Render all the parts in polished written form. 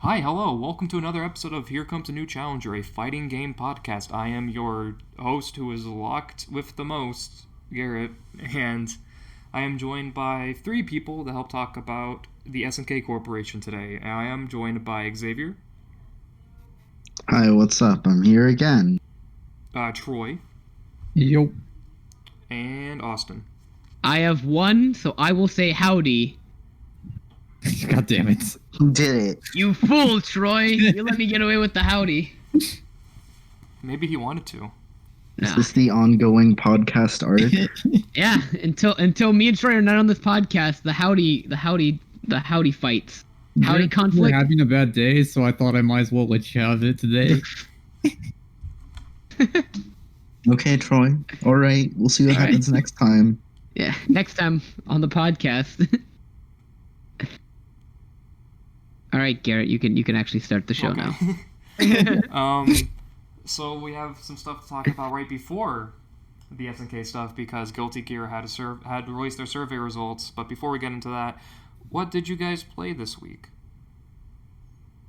Hi, hello, welcome to another episode of Here Comes a New Challenger, a fighting game podcast. I am your host who is locked with the most, Garrett, and I am joined by three people to help talk about the SNK Corporation today. I am joined by Xavier, Hi, what's up? I'm here again. Troy, Yo. and Austin. I have one, so I will say howdy. God damn it. Who did it? You fool, Troy! You let me get away with the howdy. Maybe he wanted to. Is No. this the ongoing podcast arc? Yeah, until me and Troy are not on this podcast, the howdy fights. Howdy We're conflict. having a bad day, so I thought I might as well let you have it today. Okay, Troy. All right, we'll see what All right. happens next time. Yeah, next time on the podcast. All right, Garrett, you can actually start the show now. So we have some stuff to talk about right before the SNK stuff because Guilty Gear had released their survey results. But before we get into that, what did you guys play this week?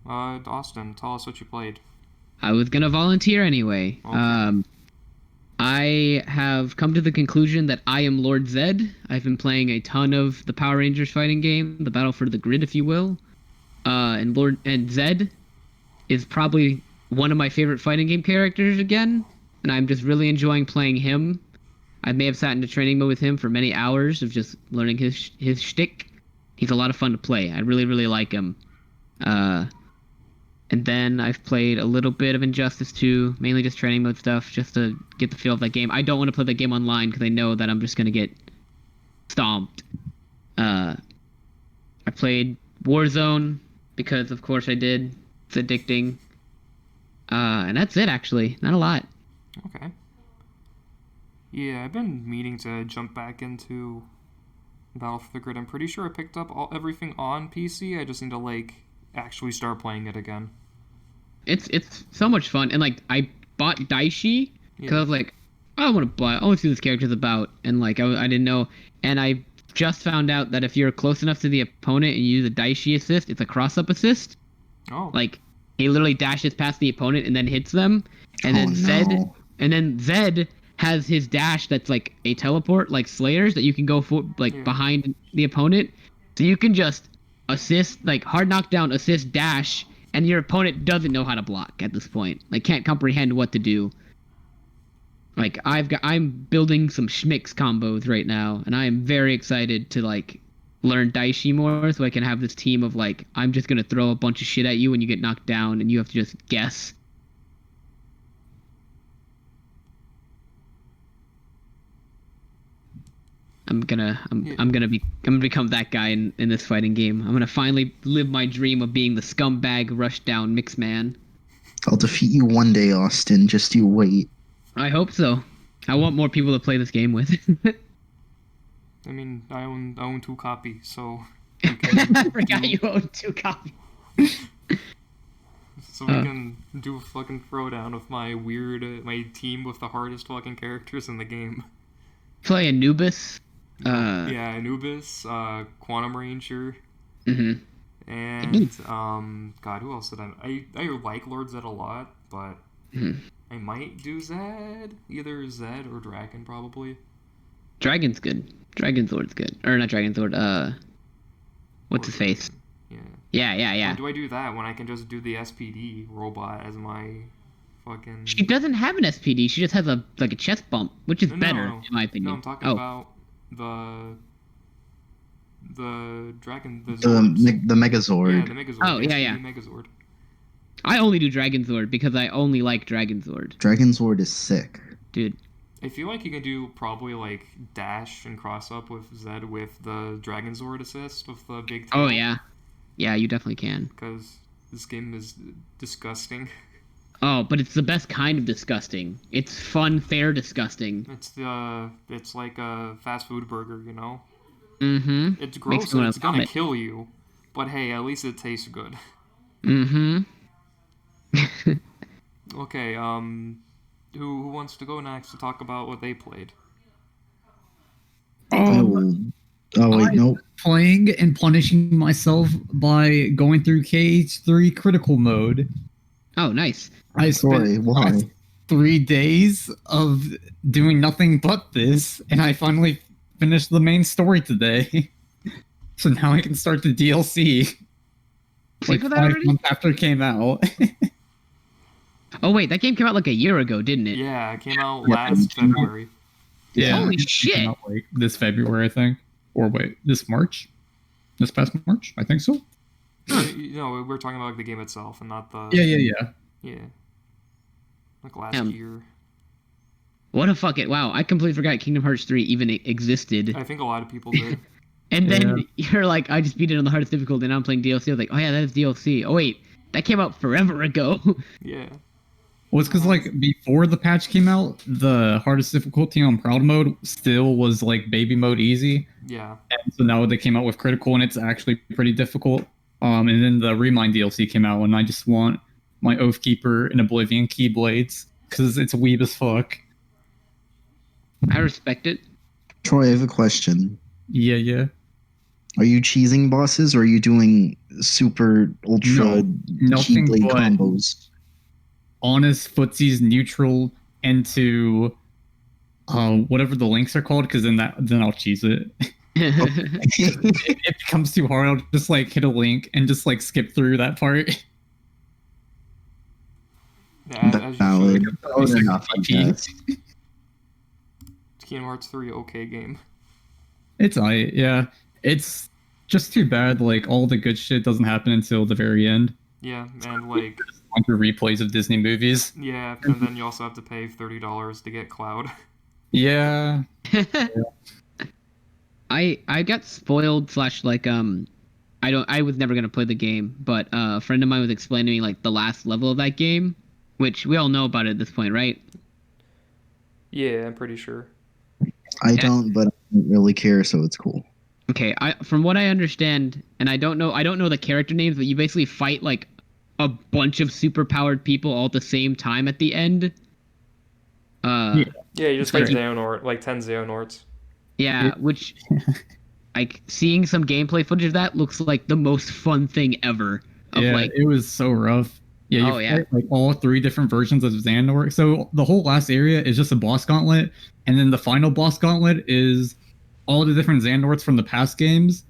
Austin, tell us what you played. I was gonna volunteer anyway. Okay. I have come to the conclusion that I am Lord Zed. I've been playing a ton of the Power Rangers fighting game, the Battle for the Grid, if you will. And Zed is probably one of my favorite fighting game characters again, and I'm just really enjoying playing him. I may have sat into training mode with him for many hours of just learning his shtick. He's a lot of fun to play. I really, really like him. And then I've played a little bit of Injustice 2, mainly just training mode stuff, just to get the feel of that game. I don't want to play that game online because I know that I'm just going to get stomped. I played Warzone because, of course, I did. It's addicting. And that's it, actually. Not a lot. Okay. Yeah, I've been meaning to jump back into Battle for the Grid. I'm pretty sure I picked up everything on PC. I just need to actually start playing it again. It's so much fun, and I bought Daishi because I was like, I want to buy. I want to see what this character's about, and I didn't know, and I just found out that if you're close enough to the opponent and you use a Daishi assist, it's a cross-up assist. Oh. He literally dashes past the opponent and then hits them, and then Zed has his dash that's like a teleport, like Slayer's, that you can go for behind the opponent, so you can just assist, hard knockdown, assist, dash, and your opponent doesn't know how to block at this point. Can't comprehend what to do. I'm building some schmicks combos right now, and I am very excited to learn Daishi more so I can have this team of I'm just gonna throw a bunch of shit at you and you get knocked down and you have to just guess. I'm gonna become that guy in this fighting game. I'm gonna finally live my dream of being the scumbag rushdown mix man. I'll defeat you one day, Austin. Just you wait. I hope so. I want more people to play this game with. I mean, I own 2 copies, so I forgot you own 2 copies. So we can do a fucking throwdown of my team with the hardest fucking characters in the game. Play Anubis. Yeah, Anubis, Quantum Ranger. Mm-hmm. And God, who else did I like Lord Zed a lot, but I might do Zed, either Zed or Dragon probably. Dragon's good. Dragon's Lord's good. Or not Dragon's Lord, what's his face? Yeah. Yeah. Why do I do that when I can just do the SPD robot as my fucking... She doesn't have an SPD, she just has a chest bump, which is better, in my opinion. No, I'm talking about the Dragon... The Megazord. Yeah, the Megazord. Oh, yeah. Megazord. I only do Dragon Zord because I only like Dragon Zord. Dragon Zord is sick. Dude. I feel like you can do probably dash and cross up with Zed with the Dragon Zord assist with the big tail. Oh, yeah. Yeah, you definitely can. Because this game is disgusting. Oh, but it's the best kind of disgusting. It's fun, fair disgusting. It's like a fast food burger, you know? Mm-hmm. It's gross and it's gonna kill you. But hey, at least it tastes good. Mm-hmm. Okay, who wants to go next to talk about what they played? I will Oh wait, nope. Playing and punishing myself by going through KH3 critical mode. Oh, nice. I Troy, spent why? 3 days of doing nothing but this, and I finally finished the main story today. So now I can start the DLC. Like for that 5 already? months after it came out. Oh wait, that game came out like a year ago, didn't it? Yeah, it came out Yeah, last it came out- February. Yeah. Holy it shit. came out, like this February, I think. Or wait, this March? This past March? I think so. No, we're talking about like the game itself and not the. Yeah. Like last year. What a fuck it! Wow, I completely forgot Kingdom Hearts 3 even existed. I think a lot of people did. And then you're like, I just beat it on the hardest difficulty, and now I'm playing DLC. I was like, oh yeah, that is DLC. Oh wait, that came out forever ago. Yeah. Well, it's because like before the patch came out, the hardest difficulty on Proud mode still was like baby mode easy. Yeah. And so now they came out with critical, and it's actually pretty difficult. And then the Remind DLC came out, and I just want my Oathkeeper and Oblivion Keyblades because it's weeb as fuck. I respect it. Troy, I have a question. Yeah. Are you cheesing bosses or are you doing super ultra nothing Keyblade but combos? honest footsies neutral into whatever the links are called, because then I'll cheese it. If it becomes too hard, I'll just like hit a link and just like skip through that part. Yeah, as you Valid. should. Valid enough, I guess. Kingdom Hearts 3, okay game. It's yeah. It's just too bad like all the good shit doesn't happen until the very end. Yeah, and like On through replays of Disney movies. yeah, and then you also have to pay $30 to get Cloud. Yeah. I got spoiled / like I was never gonna play the game, but a friend of mine was explaining to me like the last level of that game, which we all know about it at this point, right? Yeah, I'm pretty sure. I don't, but I don't really care, so it's cool. Okay, from what I understand, and I don't know the character names, but you basically fight like a bunch of superpowered people all at the same time at the end. Yeah, you just fight great. Xehanort, like 10 Xehanorts. Yeah, which like seeing some gameplay footage of that looks like the most fun thing ever. It was so rough. Yeah, fight, like all 3 different versions of Xehanort. So the whole last area is just a boss gauntlet, and then the final boss gauntlet is all the different Xehanorts from the past games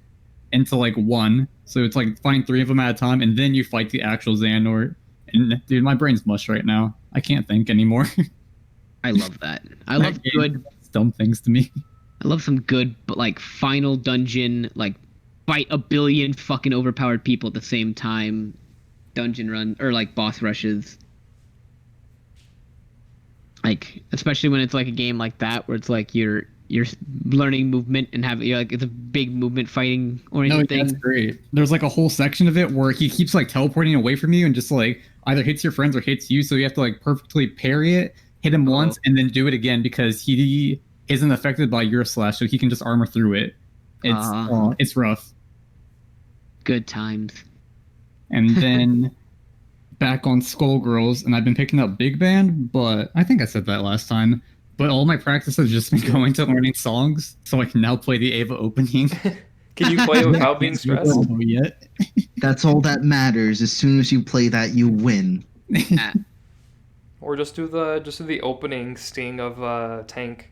into like one. So it's like fighting 3 of them at a time, and then you fight the actual Xehanort. And dude, my brain's mush right now. I can't think anymore. I love that. I love good dumb things to me. I love some good, but like final dungeon, like fight a billion fucking overpowered people at the same time, dungeon run or like boss rushes. Like especially when it's like a game like that where it's like you're learning movement and it's a big movement fighting oriented thing. That's great. There's like a whole section of it where he keeps like teleporting away from you and just like either hits your friends or hits you, so you have to like perfectly parry it, hit him once, and then do it again because he isn't affected by your slash, so he can just armor through it. It's rough. Good times. And then back on Skullgirls, and I've been picking up Big Band, but I think I said that last time. But all my practice has just been going to learning songs, so I can now play the Ava opening. Can you play without being stressed? Yet. That's all that matters. As soon as you play that, you win. Or just do the opening sting of Tank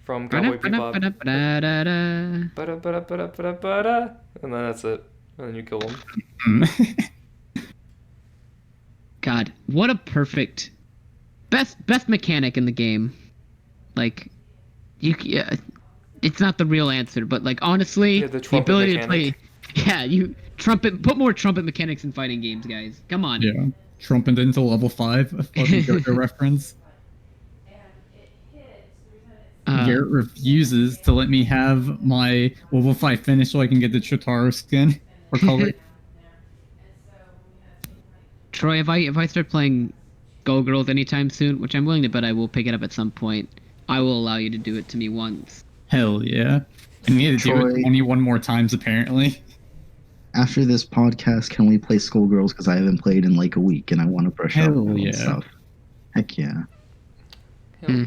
from Cowboy Bebop. And then that's it. And then you kill him. God, what a perfect best mechanic in the game. Like it's not the real answer, but like honestly, the ability mechanic. to play put more trumpet mechanics in fighting games, guys. Come on. Yeah. Trumpet into level 5, a fucking JoJo reference. Garrett refuses to let me have my level 5 finish so I can get the Chotaro skin or color. Troy, if I start playing Go Girls anytime soon, which I'm willing to bet I will pick it up at some point, I will allow you to do it to me once. Hell yeah. I need to do it 21 more times apparently. After this podcast, can we play Skullgirls? Because I haven't played in like a week and I want to brush up on stuff. Heck yeah. Hell yeah.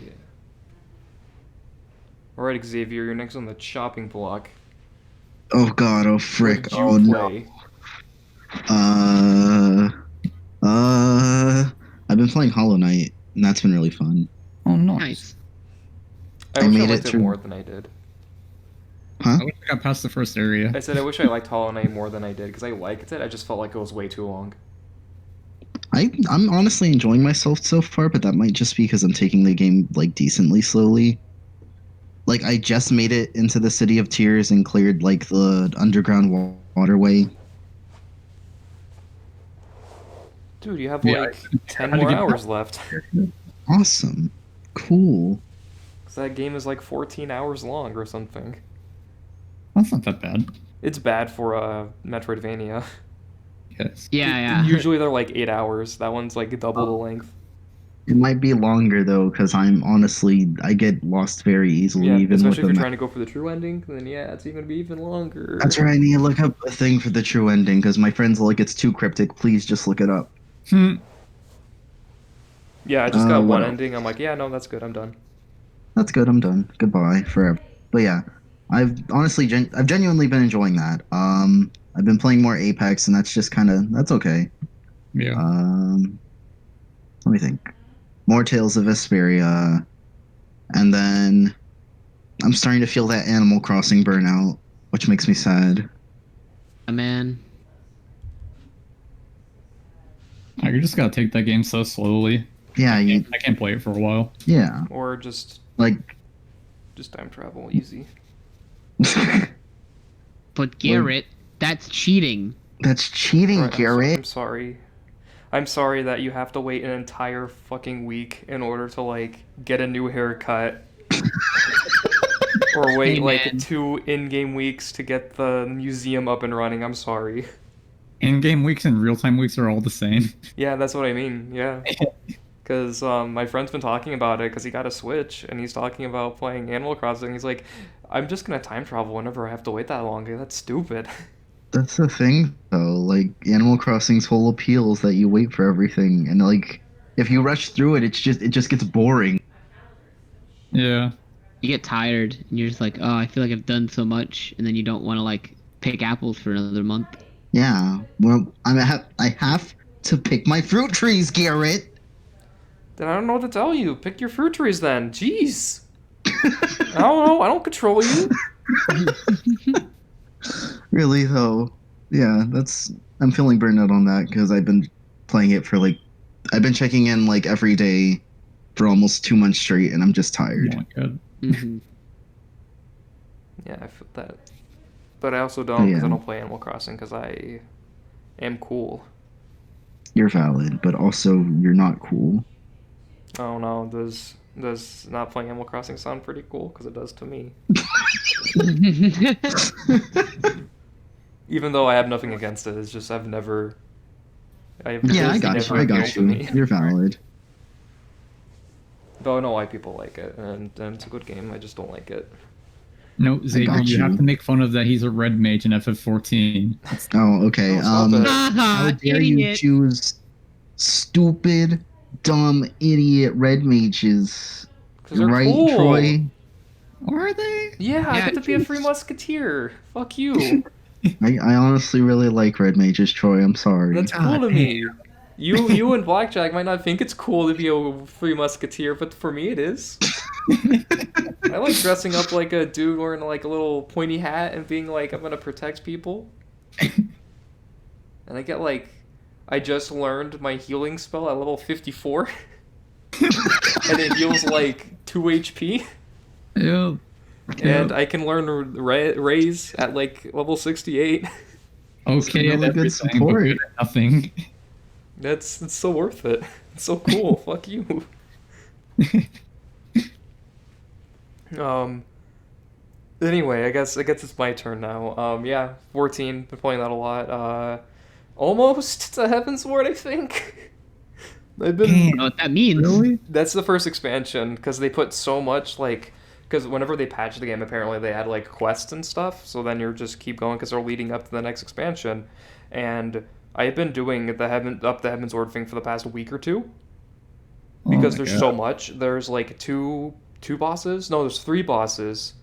Alright, Xavier, you're next on the chopping block. Oh god, oh frick, What did you oh play? no. I've been playing Hollow Knight, and that's been really fun. Oh, Nice. I wish I liked it more than I did. Huh? I wish I got past the first area. I said I wish I liked Hollow Knight more than I did, because I liked it, I just felt like it was way too long. I'm honestly enjoying myself so far, but that might just be because I'm taking the game, like, decently slowly. Like, I just made it into the City of Tears and cleared, like, the underground waterway. Dude, you have, like, 10 more hours left. Awesome. Cool. Because that game is, like, 14 hours long or something. That's not that bad. It's bad for Metroidvania. Yes. Yeah. Usually they're, like, 8 hours. That one's, like, double the length. It might be longer, though, because I get lost very easily. Yeah, even especially with if you're trying to go for the true ending, then yeah, it's even going to be even longer. That's right, I need to look up a thing for the true ending, because my friends are like, it's too cryptic, please just look it up. Yeah, I just got one ending. I'm like, yeah, no, that's good. I'm done. That's good. I'm done. Goodbye forever. But yeah, I've genuinely been enjoying that. I've been playing more Apex, and that's just that's okay. Yeah. Let me think. More Tales of Vesperia, and then I'm starting to feel that Animal Crossing burnout, which makes me sad. Man. You just gotta take that game so slowly. Yeah, I can't play it for a while. Yeah. Or just time travel, easy. But Garrett, that's cheating. That's cheating, Right, Garrett. I'm sorry. I'm sorry that you have to wait an entire fucking week in order to, like, get a new haircut. Or wait, like, 2 in-game weeks to get the museum up and running. I'm sorry. In-game weeks and real-time weeks are all the same. Yeah, that's what I mean, yeah. Because my friend's been talking about it because he got a Switch, and he's talking about playing Animal Crossing. He's like, I'm just going to time travel whenever I have to wait that long. That's stupid. That's the thing, though. Like, Animal Crossing's whole appeal is that you wait for everything, and like, if you rush through it, it just gets boring. Yeah. You get tired, and you're just like, oh, I feel like I've done so much, and then you don't want to, like, pick apples for another month. Yeah. Well, I have to pick my fruit trees, Garrett. Then I don't know what to tell you. Pick your fruit trees then. Jeez. I don't know. I don't control you. Really, though. Yeah, I'm feeling burned out on that because I've been playing it for I've been checking in like every day for almost 2 months straight, and I'm just tired. Oh my god. Mm-hmm. Yeah, I feel that. But I also don't because I Yeah. don't play Animal Crossing because I am cool. You're valid, but also you're not cool. Oh no, does not playing Animal Crossing sound pretty cool? Because it does to me. Even though I have nothing against it, it's just I've never. Yeah, I got you. I got you. You're valid. Though I know why people like it, and it's a good game. I just don't like it. No, Xavier, got you you. have to make fun of that he's a red mage in FF14. Oh, okay. Oh, stop it. How dare you Idiot. choose stupid, dumb, idiot red mages? 'Cause they're Right, cool. Troy? Are they? Yeah, I Yeah, get to be a free musketeer. Fuck you. I honestly really like red mages, Troy. I'm sorry. That's cool to me. You and Blackjack might not think it's cool to be a free musketeer, but for me it is. I like dressing up like a dude wearing like a little pointy hat and being like, I'm gonna protect people. And I get like, I just learned my healing spell at level 54. And it heals like 2 HP. Yeah. And I can learn raise at like level 68. Okay, really and good everything, but support. good at nothing. It's so worth it. It's so cool. Fuck you. Anyway, I guess it's my turn now. Yeah, 14. Been playing that a lot. Almost to Heaven's Ward, I think. I've been. I don't know what that means. Really? That's the first expansion because they put so much like. Because whenever they patch the game, apparently they add like quests and stuff. So then you just keep going because they're leading up to the next expansion. And I've been doing the Heaven's Ward thing for the past week or two. Because there's so much. There's like two 2 bosses. No, there's 3 bosses.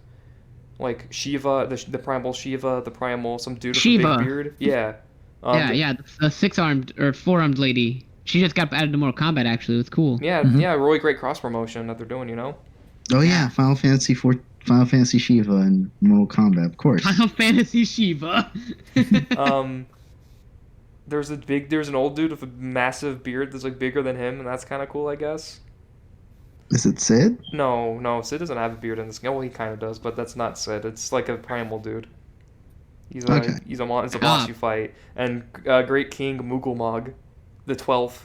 Like Shiva, the primal Shiva, the primal some dude with a big beard. Yeah. The 6-armed or 4-armed lady. She just got added to Mortal Kombat. Actually, it's cool. Yeah, really great cross promotion that they're doing. You know. Oh yeah, Final Fantasy Shiva and Mortal Kombat, of course. Final Fantasy Shiva. There's an old dude with a massive beard that's like bigger than him, and that's kind of cool, I guess. Is it Sid? No, Sid doesn't have a beard in this game. Well, he kind of does, but that's not Sid. It's like a primal dude. It's a boss you fight, and Great King Mughal the 12th.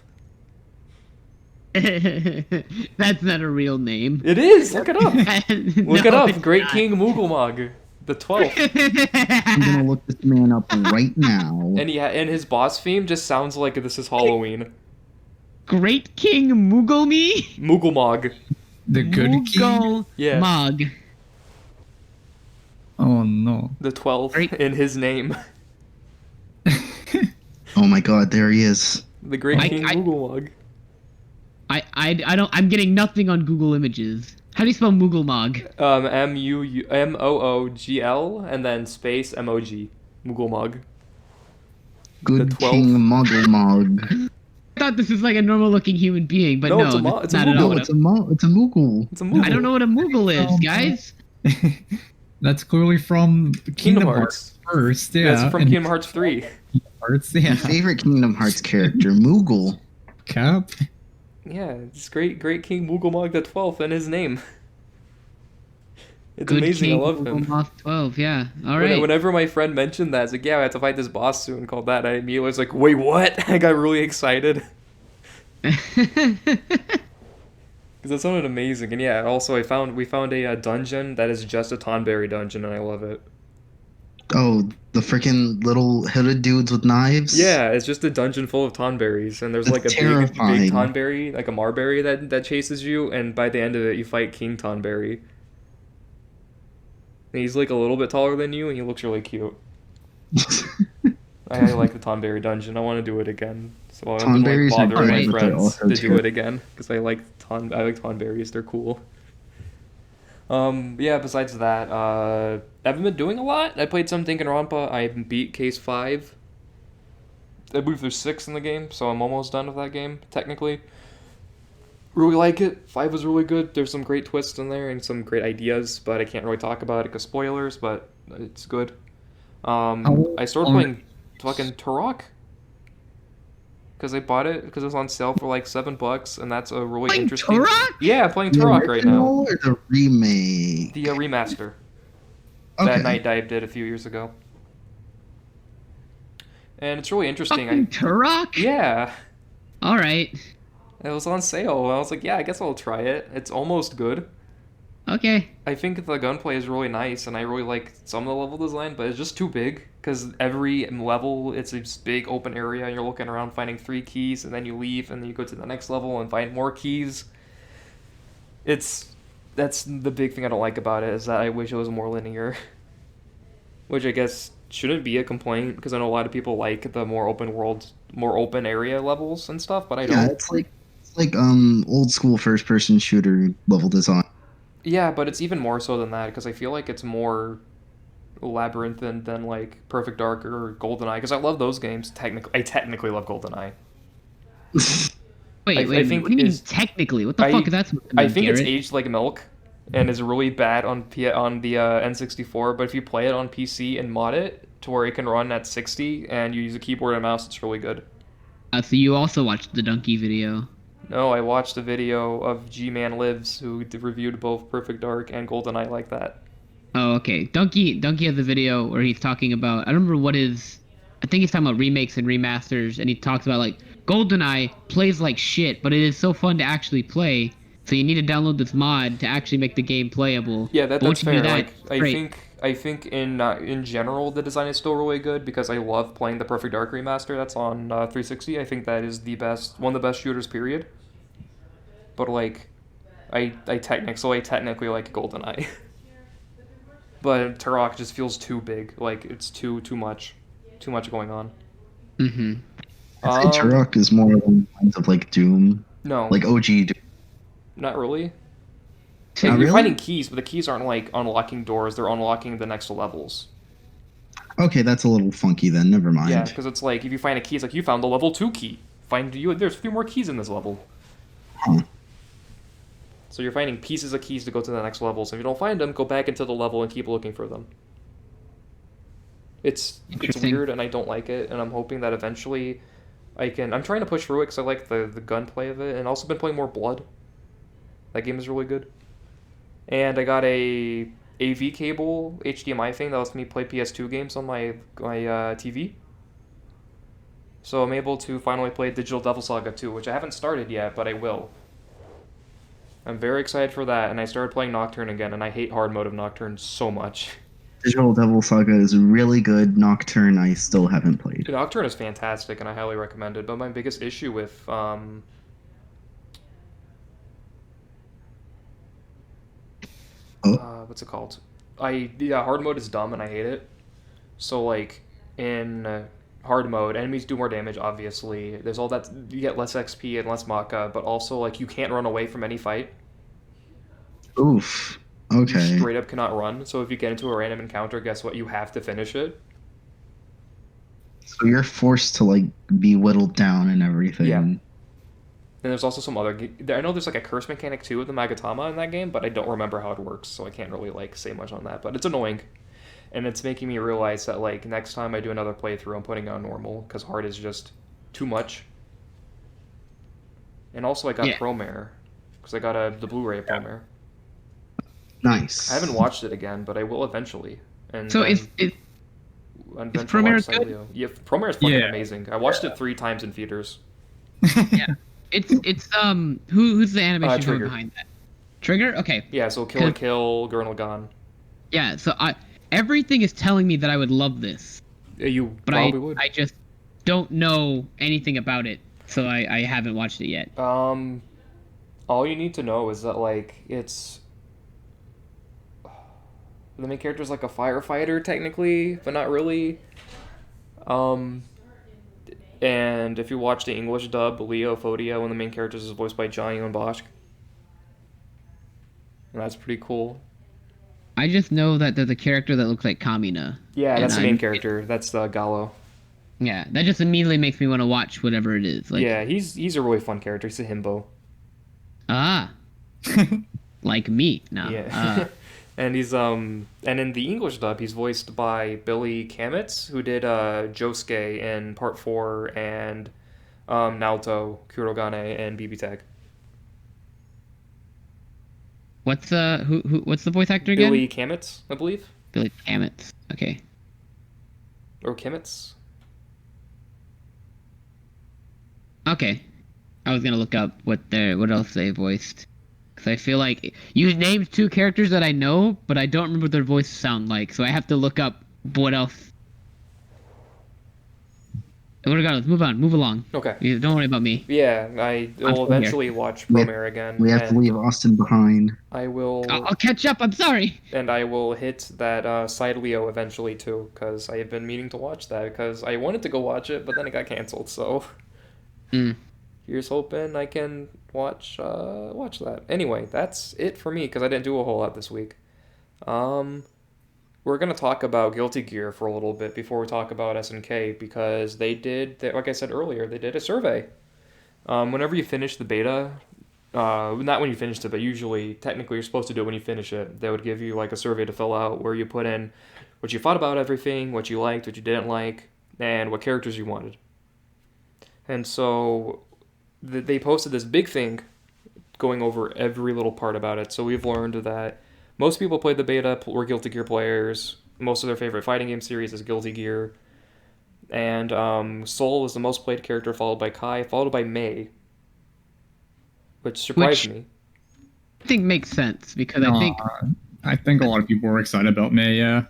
That's not a real name. It is. Look it up. Look it up. Great not. King Mughal the 12th. I'm gonna look this man up right now. And his boss theme just sounds like this is Halloween. Great King Mughal The good king? Yeah. Mog. Oh no. The 12th in his name. Oh my god, there he is. The Great King Mughal I'm getting nothing on Google Images. How do you spell Mughal? Moogl and then space MOG. Mughal. Good King Mughal. I thought this was like a normal looking human being, but no, it's a No, it's a Mughal. I don't know what a Mughal is, guys. That's clearly from Kingdom Hearts first, yeah. That's from Kingdom Hearts 3. Hearts, yeah. My favorite Kingdom Hearts character, Mughal. Cap? Yeah, it's Great King Mughal the 12th and his name. It's Good amazing, King I love him. 12, yeah. Alright. Whenever my friend mentioned that, it's like, yeah, I have to fight this boss soon called that, I immediately was like, wait, what? I got really excited. Because it sounded amazing. And yeah, also we found a dungeon that is just a Tonberry dungeon, and I love it. Oh, the freaking little hooded dudes with knives? Yeah, it's just a dungeon full of Tonberries, and there's like a big Tonberry, like a Marberry that chases you, and by the end of it, you fight King Tonberry. And he's like a little bit taller than you, and he looks really cute. I like the Tonberry dungeon. I want to do it again. So I'm like bothering my friends to do it again because I like Tonberries. They're cool. Yeah. Besides that, I haven't been doing a lot. I played some Danganronpa. I beat Case 5. I believe there's 6 in the game, so I'm almost done with that game technically. Really like it. 5 was really good. There's some great twists in there and some great ideas, but I can't really talk about it because spoilers. But it's good. I started playing fucking Turok because I bought it because it was on sale for like $7, and that's a really interesting. Turok? Yeah, playing Turok right now. Or the remake? The remaster Okay. that Night Dive did a few years ago, and it's really interesting. Turok? Yeah. All right. It was on sale. I was like, yeah, I guess I'll try it. It's almost good. Okay. I think the gunplay is really nice, and I really like some of the level design, but it's just too big, because every level, it's a big open area, and you're looking around finding 3 keys, and then you leave, and then you go to the next level and find more keys. That's the big thing I don't like about it, is that I wish it was more linear. Which I guess shouldn't be a complaint, because I know a lot of people like the more open world, more open area levels and stuff, but I don't. Yeah, it's like old school first person shooter level design. Yeah, but it's even more so than that, because I feel like it's more labyrinthine than like Perfect Dark or GoldenEye, because I love those games. I technically love GoldenEye. Wait, what do you mean technically? What the fuck is that supposed to mean, I think Garrett? it's aged like milk, and is really bad on the N64, but if you play it on PC and mod it to where it can run at 60, and you use a keyboard and mouse, it's really good. So you also watched the Donkey video. No, I watched a video of G-Man Lives, who reviewed both Perfect Dark and GoldenEye like that. Oh, okay. Donkey has a video where he's talking about, I don't remember what his, I think he's talking about remakes and remasters, and he talks about like, GoldenEye plays like shit, but it is so fun to actually play, so you need to download this mod to actually make the game playable. Yeah, that's fair. I think in general the design is still really good, because I love playing the Perfect Dark remaster that's on 360. I think that is one of the best shooters, period. But like, I technically like GoldenEye. But Turok just feels too big. Like it's too much going on. Mm-hmm. I think Turok is more along the lines of like Doom. No. Like OG Doom. Not really. You're really? finding keys, but the keys aren't like unlocking doors; they're unlocking the next levels. Okay, that's a little funky then. Never mind. Yeah, because it's like if you find a key, it's like you found the level 2 key. There's 3 more keys in this level. Huh. So you're finding pieces of keys to go to the next level. So if you don't find them, go back into the level and keep looking for them. It's weird and I don't like it, and I'm hoping that eventually I'm trying to push through it because I like the gunplay of it, and also been playing more Blood. That game is really good. And I got a AV cable HDMI thing that lets me play PS2 games on my TV. So I'm able to finally play Digital Devil Saga 2, which I haven't started yet, but I will. I'm very excited for that, and I started playing Nocturne again, and I hate hard mode of Nocturne so much. Digital Devil Saga is really good. Nocturne, I still haven't played. Nocturne is fantastic, and I highly recommend it. But my biggest issue with what's it called? Hard mode is dumb, and I hate it. So like in hard mode, enemies do more damage. Obviously, there's all that you get less XP and less Maka, but also like you can't run away from any fight. Oof. Okay. You straight up cannot run. So if you get into a random encounter, guess what? You have to finish it. So you're forced to like be whittled down and everything. Yeah. And there's also some other. I know there's like a curse mechanic too with the Magatama in that game, but I don't remember how it works, so I can't really like say much on that. But it's annoying, and it's making me realize that like next time I do another playthrough, I'm putting it on normal because hard is just too much. And also I got Promare because I got the Blu-ray of Promare. Nice. I haven't watched it again, but I will eventually. And so is Promare good? Yeah, Promare is fucking amazing. I watched it 3 times in theaters. Yeah, it's who's the animation Trigger. behind that? Trigger? Okay. Yeah, so Kill la Kill, Gurren Lagann. Yeah, so everything is telling me that I would love this. You probably would. I just don't know anything about it, so I haven't watched it yet. All you need to know is that like it's the main character's like a firefighter technically, but not really. And if you watch the English dub, Leo Fodio, one of the main characters is voiced by Johnny and Bosch. And that's pretty cool. I just know that there's a character that looks like Kamina. Yeah, that's the main character. That's Gallo. Yeah, that just immediately makes me want to watch whatever it is. Like, yeah, he's a really fun character. He's a himbo. Ah. Like me. No. Yeah. And he's and in the English dub, he's voiced by Billy Kametz, who did Josuke in Part 4 and Naoto, Kurogane, and BB Tag. What's what's the voice actor again? Billy Kametz, I believe. Billy Kametz. Okay. Or Kametz. Okay. I was gonna look up what else they voiced. Because I feel like you named 2 characters that I know, but I don't remember what their voices sound like, so I have to look up what else. Let's move on. Move along. Okay. Don't worry about me. Yeah, I will eventually watch Promare again. We have to leave Austin behind. I will. I'll catch up. I'm sorry. And I will hit that Side Leo eventually too, because I have been meaning to watch that because I wanted to go watch it, but then it got canceled. So. Here's hoping I can watch that. Anyway, that's it for me because I didn't do a whole lot this week. We're gonna talk about Guilty Gear for a little bit before we talk about SNK because they did, like I said earlier, they did a survey. Whenever you finish the beta, not when you finished it, but usually, technically, you're supposed to do it when you finish it. They would give you like a survey to fill out where you put in what you thought about everything, what you liked, what you didn't like, and what characters you wanted. And so they posted this big thing going over every little part about it. So we've learned that most people played the beta were Guilty Gear players. Most of their favorite fighting game series is Guilty Gear. And Sol was the most played character, followed by Kai, followed by Mei. Which surprised me. I think makes sense, because I think a lot of people were excited about Mei, yeah.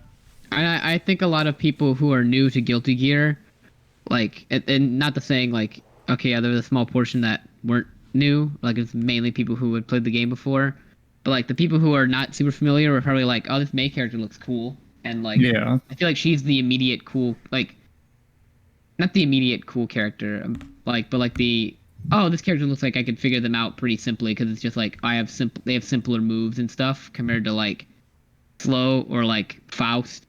I think a lot of people who are new to Guilty Gear, like, and not the saying, like, okay, yeah, there was a small portion that weren't new, like, it's mainly people who had played the game before, but, like, the people who are not super familiar were probably like, oh, this Mei character looks cool, and, like, yeah. I feel like she's the immediate cool, like, not the immediate cool character, like, but, like, the oh, this character looks like I could figure them out pretty simply because it's just like they have simpler moves and stuff compared to like Slow or like Faust.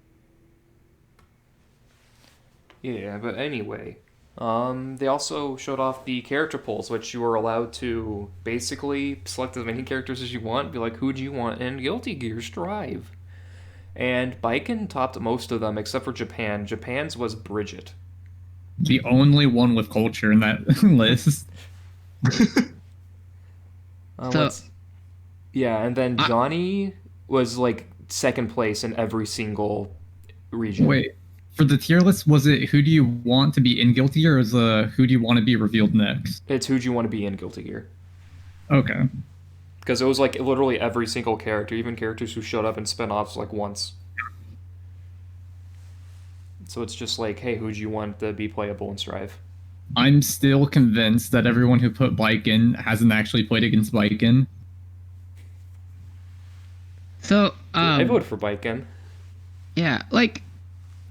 Yeah, but anyway, they also showed off the character polls, which you were allowed to basically select as many characters as you want. Be like, who do you want in Guilty Gear Strive? And Baiken topped most of them except for Japan. Japan's was Bridget. The only one with culture in that list. Yeah, and then Johnny was like second place in every single region. Wait, for the tier list, was it who do you want to be in Guilty Gear, or is who do you want to be revealed next? It's who do you want to be in Guilty Gear. Okay. Because it was like literally every single character, even characters who showed up in spin-offs like once. So it's just like, hey, who do you want to be playable in Strive? I'm still convinced that everyone who put Baiken hasn't actually played against Baiken. So I voted for Baiken. Yeah, like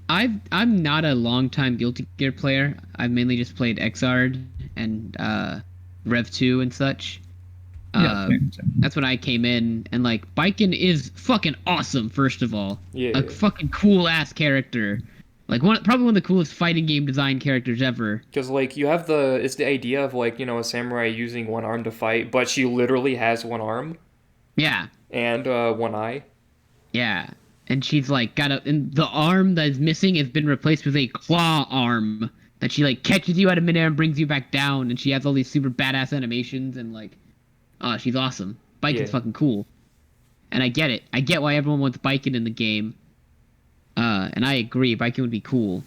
I'm not a long-time Guilty Gear player. I've mainly just played Xrd and Rev 2 and such. That's when I came in, and like Baiken is fucking awesome. First of all, a fucking cool ass character, like probably one of the coolest fighting game design characters ever. Because like you have it's the idea of like, you know, a samurai using one arm to fight, but she literally has one arm. Yeah. And one eye. Yeah, and she's like and the arm that is missing has been replaced with a claw arm that she like catches you out of midair and brings you back down, and she has all these super badass animations and like. Oh, she's awesome. Baiken's fucking cool. And I get it. I get why everyone wants Baiken in the game. And I agree, Baiken would be cool.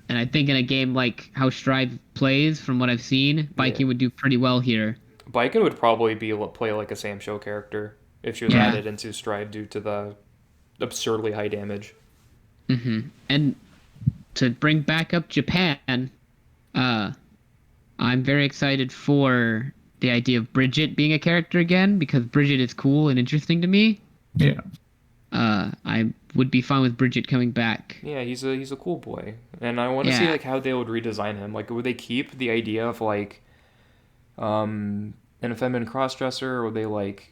And I think in a game like how Strive plays, from what I've seen, Baiken would do pretty well here. Baiken would probably play like a Sam Show character if she was added into Strive due to the absurdly high damage. Mm-hmm. And to bring back up Japan, I'm very excited for the idea of Bridget being a character again, because Bridget is cool and interesting to me. Yeah. I would be fine with Bridget coming back. Yeah, he's a cool boy, and I want to see like how they would redesign him. Like, would they keep the idea of like, an effeminate crossdresser, or would they like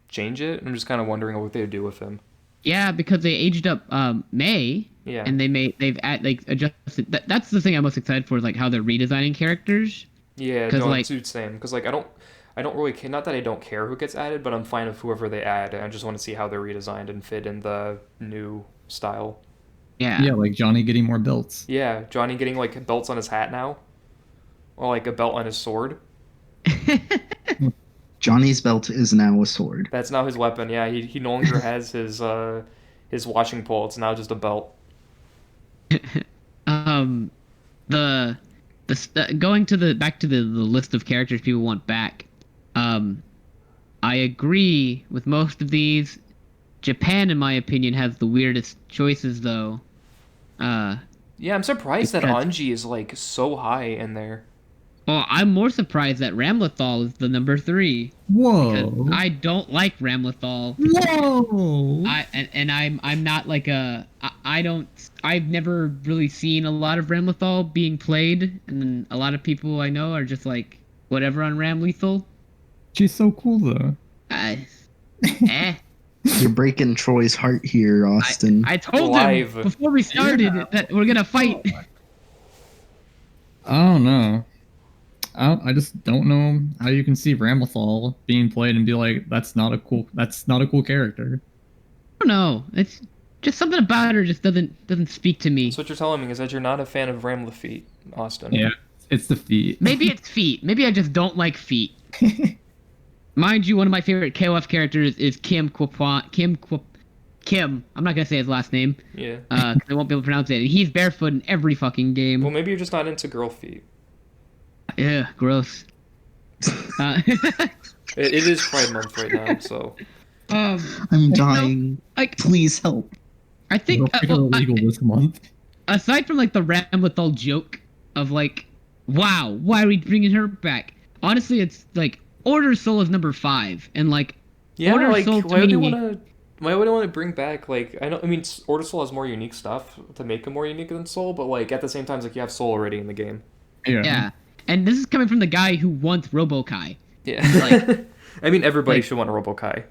change it? I'm just kind of wondering what they would do with him. Yeah, because they aged up May. Yeah. And they've adjusted. That's the thing I'm most excited for, is like how they're redesigning characters. Yeah, no, like, it's same. Because like I don't really care. Not that I don't care who gets added, but I'm fine with whoever they add. And I just want to see how they're redesigned and fit in the new style. Yeah. Yeah, like Johnny getting more belts. Yeah, Johnny getting like belts on his hat now, or like a belt on his sword. Johnny's belt is now a sword. That's now his weapon. Yeah, he no longer has his washing pole. It's now just a belt. Going to back to the list of characters people want back. I agree with most of these. Japan, in my opinion, has the weirdest choices, though. Yeah, I'm surprised that Anji is like so high in there. Well, I'm more surprised that Ramlethal is the number 3. Whoa! I don't like Ramlethal. Whoa! I'm not like I've never really seen a lot of Ramlethal being played, and then a lot of people I know are just like whatever on Ramlethal. She's so cool though. You're breaking Troy's heart here, Austin. I told him before we started that we're gonna fight. I don't know. I just don't know how you can see Ramlethal being played and be like, that's not a cool character. I don't know. It's just something about her just doesn't speak to me. So what you're telling me is that you're not a fan of Ramlethal, Austin. Yeah, it's the feet. Maybe it's feet. Maybe I just don't like feet. Mind you, one of my favorite KOF characters is Kim. I'm not gonna say his last name. Yeah. Because I won't be able to pronounce it. And he's barefoot in every fucking game. Well, maybe you're just not into girl feet. Yeah, gross. It is Pride Month right now, so. I'm dying. Please help. I think illegal this month. Aside from like the Ramlethal joke of like, wow, why are we bringing her back? Honestly, it's like Order Soul is number 5, and like Order Soul why would they want to bring back like Order Soul has more unique stuff to make him more unique than Soul, but like at the same time, like you have Soul already in the game. Yeah. And this is coming from the guy who wants Robo-Kai. Yeah. Like, I mean, everybody should want a Robo-Kai.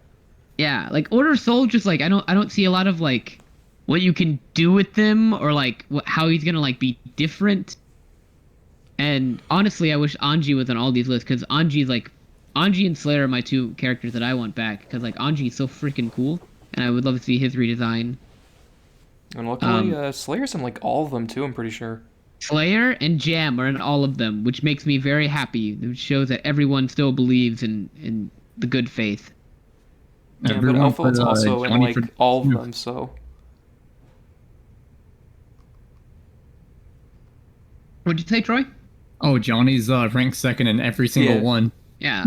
Yeah, like Order of Soul, just like I don't see a lot of like what you can do with them or like how he's gonna like be different. And honestly, I wish Anji was on all these lists because Anji and Slayer are my two characters that I want back because like Anji is so freaking cool, and I would love to see his redesign. And luckily, Slayer's in like all of them too. I'm pretty sure. Slayer and Jam are in all of them, which makes me very happy. It shows that everyone still believes in the good faith. Yeah, but Alpha's also in like all of them, so. What'd you say, Troy? Oh, Johnny's ranked second in every single one. Yeah.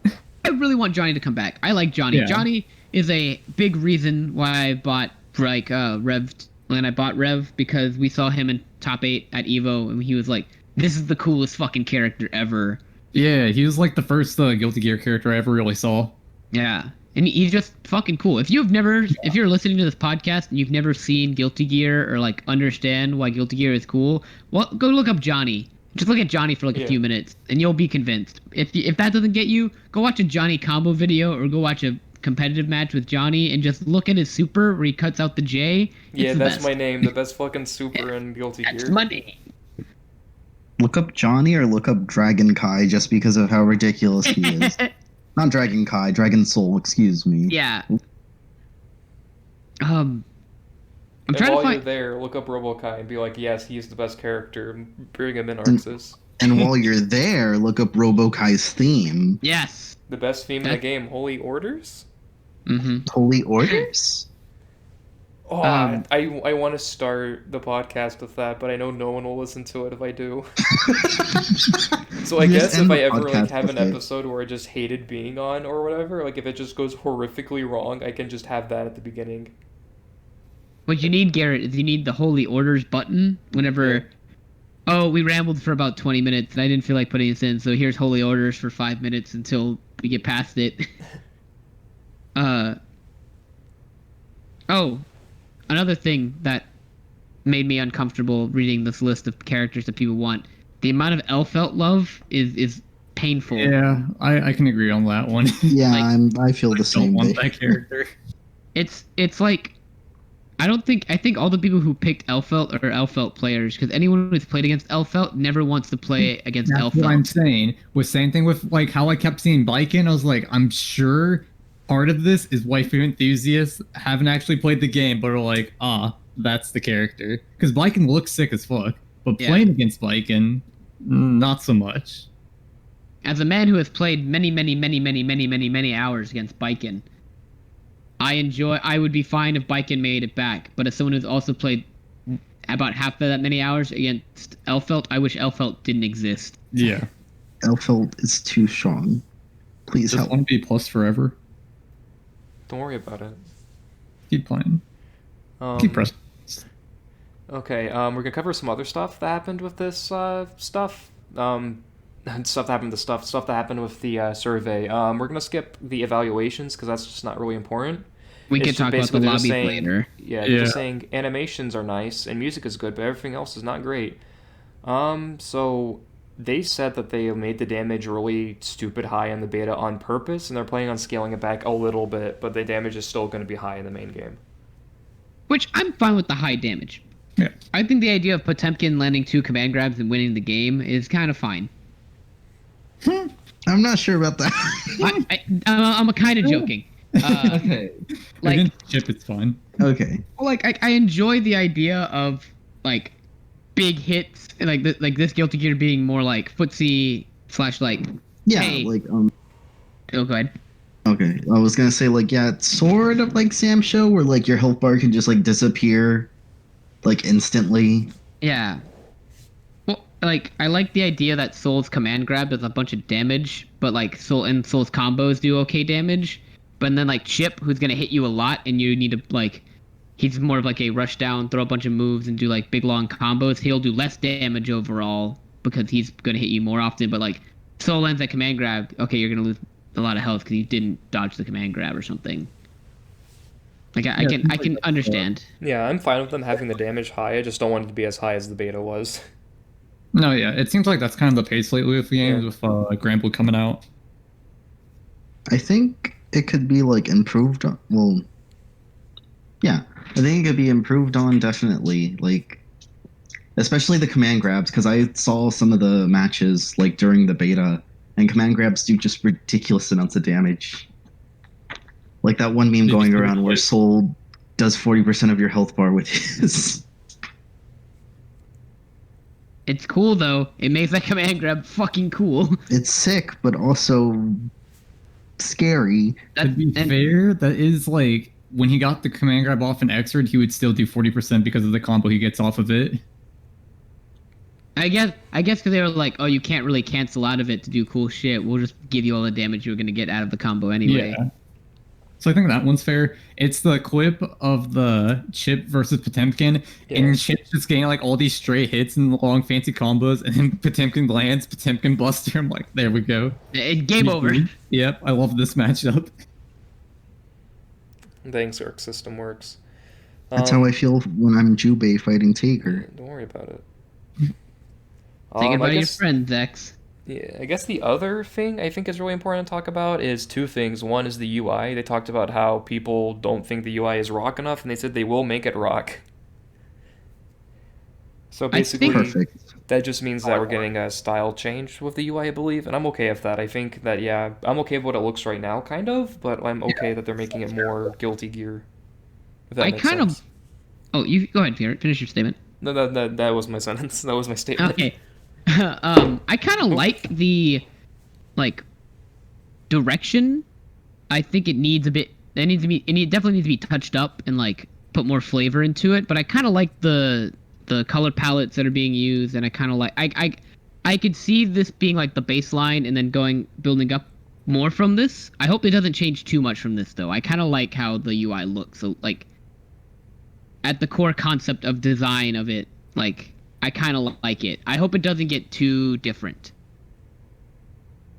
I really want Johnny to come back. I like Johnny. Yeah. Johnny is a big reason why I bought Rev. When I bought Rev, because we saw him in top 8 at Evo, and he was like, "This is the coolest fucking character ever." Yeah, he was like the first Guilty Gear character I ever really saw. Yeah. And he's just fucking cool. If you're listening to this podcast and you've never seen Guilty Gear or like understand why Guilty Gear is cool, well, go look up Johnny. Just look at Johnny for like a few minutes, and you'll be convinced. If that doesn't get you, go watch a Johnny combo video or go watch a competitive match with Johnny and just look at his super where he cuts out the J. Yeah, that's my name. The best fucking super in Guilty Gear. That's my name. Look up Johnny or look up Dragon Kai just because of how ridiculous he is. Not Dragon Kai, Dragon Soul, excuse me. Yeah. I'm trying to find. You're there, look up Robo-Kai and be like, yes, he's the best character. Bring him in, Arxis. And while you're there, look up Robo-Kai's theme. Yes. The best theme in the game, Holy Orders? Mm-hmm. Holy Orders? Oh, I want to start the podcast with that, but I know no one will listen to it if I do. So I guess if I ever like have an episode where I just hated being on or whatever, like if it just goes horrifically wrong, I can just have that at the beginning. What you need, Garrett, is you need the Holy Orders button whenever... Yeah. Oh, we rambled for about 20 minutes, and I didn't feel like putting this in, so here's Holy Orders for 5 minutes until we get past it. Oh, another thing that made me uncomfortable reading this list of characters that people want. The amount of Elfelt love is painful. Yeah, I can agree on that one. Yeah, like, I feel the same way. I don't want that character. It's like... I think all the people who picked Elfelt are Elfelt players, because anyone who's played against Elfelt never wants to play against Elfelt. That's what I'm saying. Same thing with like how I kept seeing Baiken. I was like, I'm sure part of this is waifu enthusiasts haven't actually played the game, but are like, that's the character. Because Baiken looks sick as fuck, but playing against Baiken, not so much. As a man who has played many hours against Baiken, I would be fine if Baiken made it back, but as someone who's also played about half of that many hours against Elfelt, I wish Elfelt didn't exist. Yeah. Elfelt is too strong. Please help. Just want to be plus forever. Don't worry about it. Keep playing. Keep pressing. Okay, we're gonna cover some other stuff that happened with this stuff. Stuff that happened with the survey. We're gonna skip the evaluations because that's just not really important. We can talk about the lobby later. Yeah, just saying animations are nice and music is good, but everything else is not great. So they said that they made the damage really stupid high in the beta on purpose, and they're planning on scaling it back a little bit, but the damage is still going to be high in the main game. Which I'm fine with the high damage. Yeah. I think the idea of Potemkin landing 2 command grabs and winning the game is kind of fine. I'm not sure about that. I'm kind of joking. Okay. Like chip, it's fine. Okay. Well, like I enjoy the idea of like big hits, and like this Guilty Gear being more like footsie / like. Yeah, hey. like Oh, go ahead. Okay, I was gonna say like it's sort of like Sam Show where like your health bar can just like disappear, like instantly. Yeah. Well, like I like the idea that Soul's command grab does a bunch of damage, but like Soul's combos do okay damage. But then like Chip, who's gonna hit you a lot, and you need to like, he's more of like a rush down, throw a bunch of moves, and do like big long combos. He'll do less damage overall because he's gonna hit you more often. But like Soul lands that command grab, okay, you're gonna lose a lot of health because you didn't dodge the command grab or something. Like I can understand. Yeah, I'm fine with them having the damage high. I just don't want it to be as high as the beta was. No, yeah, it seems like that's kind of the pace lately with the games, with Granblue coming out. I think it could be like improved on. Well, yeah, I think it could be improved on definitely. Like, especially the command grabs, because I saw some of the matches like during the beta, and command grabs do just ridiculous amounts of damage. Like that one meme going around where Soul does 40% of your health bar with his. It's cool though. It makes that command grab fucking cool. It's sick, but also scary. To be fair, that is like when he got the command grab off in Xrd, he would still do 40% because of the combo he gets off of it. I guess because they were like, oh, you can't really cancel out of it to do cool shit. We'll just give you all the damage you were gonna get out of the combo anyway. Yeah. So I think that one's fair. It's the clip of the Chip versus Potemkin, and Chip's just getting like all these straight hits and long fancy combos, and then Potemkin lands, Potemkin buster. I'm like, there we go. Game over. Yep, I love this matchup. Thanks, Arc System works. That's how I feel when I'm Jubei fighting Taker. Don't worry about it. Think about your friends, X. Yeah, I guess the other thing I think is really important to talk about is two things. One is the UI. They talked about how people don't think the UI is rock enough, and they said they will make it rock. So basically, that just means that we're getting a style change with the UI, I believe, and I'm okay with that. I think that, yeah, I'm okay with what it looks right now, kind of, but I'm okay that they're making it more Guilty Gear. If that makes sense. Oh, you go ahead, Garrett. Finish your statement. No, that was my sentence. That was my statement. Okay. I kind of like the, like, direction. I think it needs a bit. It definitely needs to be touched up and like put more flavor into it. But I kind of like the color palettes that are being used, and I kind of like. I could see this being like the baseline and then building up more from this. I hope it doesn't change too much from this though. I kind of like how the UI looks. So like, at the core concept of design of it, like. I kind of like it. I hope it doesn't get too different.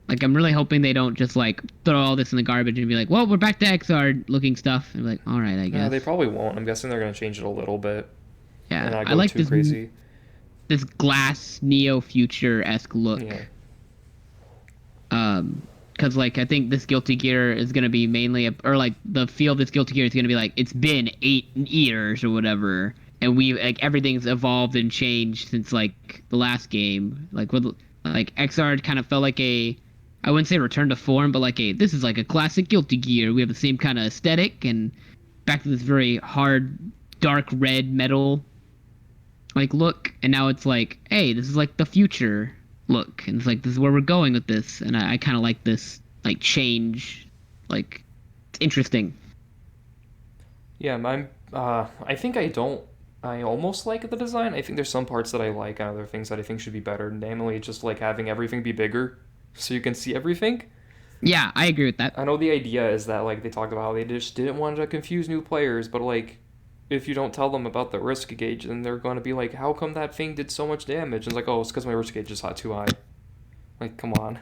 Like, I'm really hoping they don't just, like, throw all this in the garbage and be like, well, we're back to XR looking stuff. And be like, all right, I guess. No, they probably won't. I'm guessing they're going to change it a little bit. Yeah, I like this glass neo-future-esque look. Yeah. Because, like, I think this Guilty Gear is going to be mainly, the feel of this Guilty Gear is going to be like, it's been 8 years or whatever. And everything's evolved and changed since like the last game. Like XR kind of felt like I wouldn't say return to form, but this is like a classic Guilty Gear. We have the same kind of aesthetic and back to this very hard, dark red metal like look. And now it's like, hey, this is like the future look, and it's like this is where we're going with this. And I kind of like this like change, like it's interesting. Yeah, I think I almost like the design. I think there's some parts that I like and other things that I think should be better. Namely, just like having everything be bigger so you can see everything. Yeah, I agree with that. I know the idea is that like they talked about how they just didn't want to confuse new players, but like if you don't tell them about the risk gauge, then they're going to be like, how come that thing did so much damage? And it's like, oh, it's because my risk gauge is too high. Like, come on.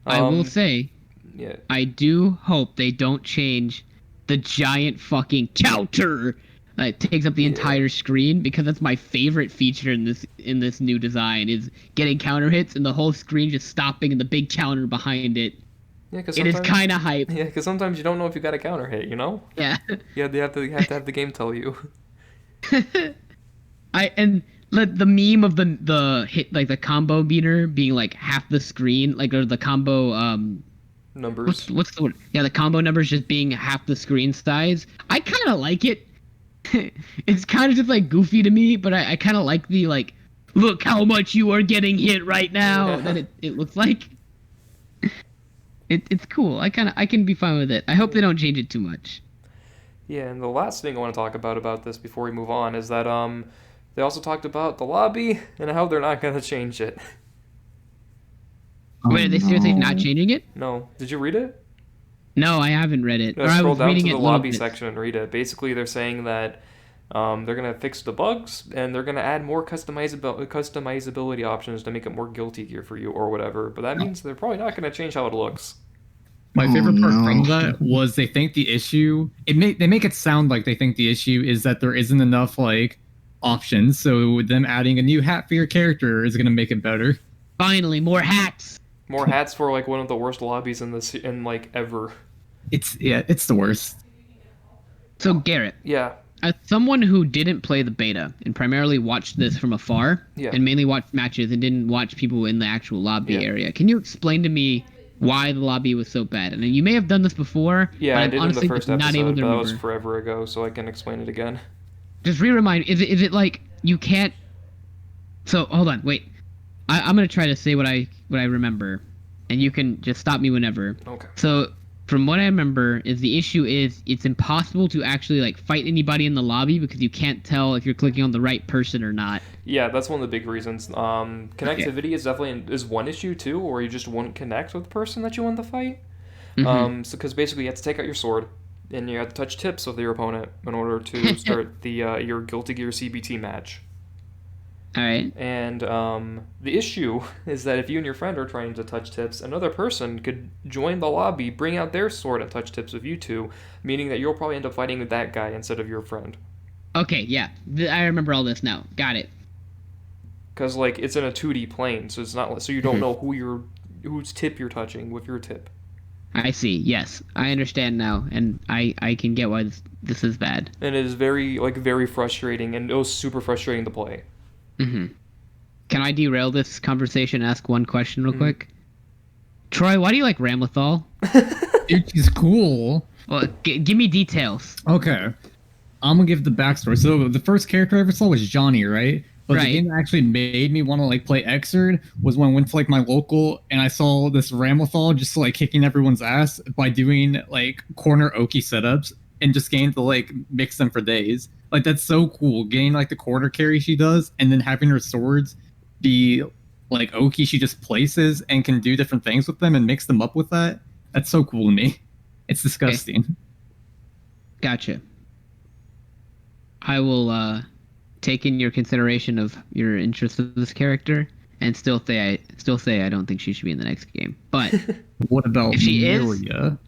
I will say, yeah, I do hope they don't change the giant fucking counter. It takes up the entire screen, because that's my favorite feature in this new design is getting counter hits and the whole screen just stopping and the big counter behind it. Yeah, because it is kind of hype. Yeah, because sometimes you don't know if you got a counter hit, you know? Yeah. Yeah, you have to have the game tell you. The meme of the hit, like the combo meter being like half the screen, like, or the combo numbers. What's the word? Yeah, the combo numbers just being half the screen size. I kind of like it. It's kind of just like goofy to me, but I kind of like the like, look how much you are getting hit right now. That it looks like. It's cool. I can be fine with it. I hope they don't change it too much. Yeah, and the last thing I want to talk about this before we move on is that they also talked about the lobby and how they're not going to change it. Wait, are they seriously not changing it? No. Did you read it? No, I haven't read it. No, scroll down to the lobby section and read it. Basically, they're saying that they're going to fix the bugs, and they're going to add more customizability options to make it more Guilty Gear for you or whatever. But that means they're probably not going to change how it looks. My favorite part from that was they think the issue... They make it sound like they think the issue is that there isn't enough, like, options. So with them adding a new hat for your character is going to make it better. Finally, more hats. More hats for like one of the worst lobbies in like ever. It's the worst. So Garrett. Yeah. As someone who didn't play the beta and primarily watched this from afar, and mainly watched matches and didn't watch people in the actual lobby area, can you explain to me why the lobby was so bad? And you may have done this before. Yeah, but I did honestly in the first not episode, able to but that remember. was forever ago, so I can explain it again. Just remind. Is it like you can't? So hold on, wait. I'm gonna try to say what I remember, and you can just stop me whenever. Okay. So from what I remember, is the issue is it's impossible to actually like fight anybody in the lobby because you can't tell if you're clicking on the right person or not. Yeah, that's one of the big reasons. Connectivity is definitely one issue too, or you just won't connect with the person that you want to fight. So because basically you have to take out your sword and you have to touch tips with your opponent in order to start the your Guilty Gear CBT match. All right. And the issue is that if you and your friend are trying to touch tips, another person could join the lobby, bring out their sword, and touch tips with you two, meaning that you'll probably end up fighting with that guy instead of your friend. Okay, yeah. I remember all this now. Got it. Because like it's in a 2D plane, so it's not so you don't know whose tip you're touching with your tip. I see. Yes, I understand now, and I can get why this is bad. And it is very frustrating, and it was super frustrating to play. Mm-hmm. Can I derail this conversation and ask one question real quick? Troy, why do you like Ramlethal? She's cool. Well, give me details. Okay. I'm gonna give the backstory. So the first character I ever saw was Johnny, right? But the game that actually made me want to like play Xrd was when I went to like my local and I saw this Ramlethal just like kicking everyone's ass by doing like corner Oki setups and just getting to like mix them for days. Like that's so cool. Getting like the corner carry she does and then having her swords be like Oki she just places and can do different things with them and mix them up with that. That's so cool to me. It's disgusting. Okay. Gotcha. I will take in your consideration of your interest in this character and still say I don't think she should be in the next game. But what about if she Milia? Is,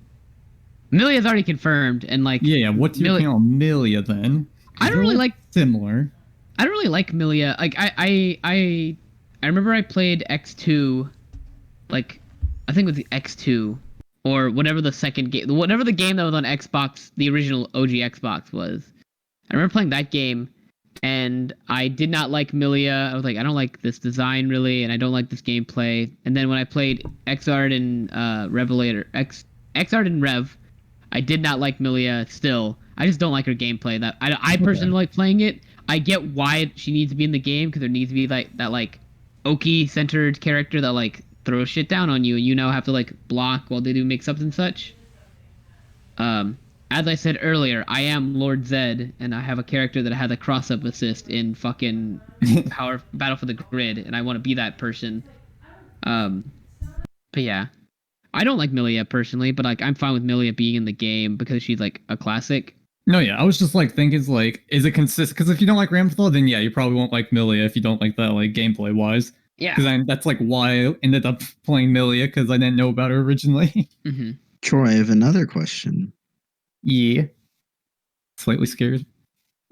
Milia's already confirmed, and like what's your opinion on Milia then? I don't really like similar. I don't really like Milia. Like I remember I played X2, like I think it was the X2 or whatever the second game, whatever the game that was on Xbox, the original OG Xbox was. I remember playing that game, and I did not like Milia. I was like, I don't like this design really, and I don't like this gameplay. And then when I played Xrd and Xrd and Rev, I did not like Milia still. I just don't like her gameplay. That I personally like playing it. I get why she needs to be in the game because there needs to be like that like Oki centered character that like throws shit down on you and you now have to like block while they do mix-ups and such. As I said earlier, I am Lord Zed, and I have a character that had a cross-up assist in fucking Battle for the Grid, and I want to be that person. But yeah, I don't like Milia personally, but like I'm fine with Milia being in the game because she's like a classic. No, yeah, I was just like thinking, like, is it consistent? Because if you don't like Ramlethal, then yeah, you probably won't like Milia if you don't like that, like gameplay wise. Yeah, because that's like why I ended up playing Milia because I didn't know about her originally. Mm-hmm. Troy, I have another question. Yeah. Slightly scared.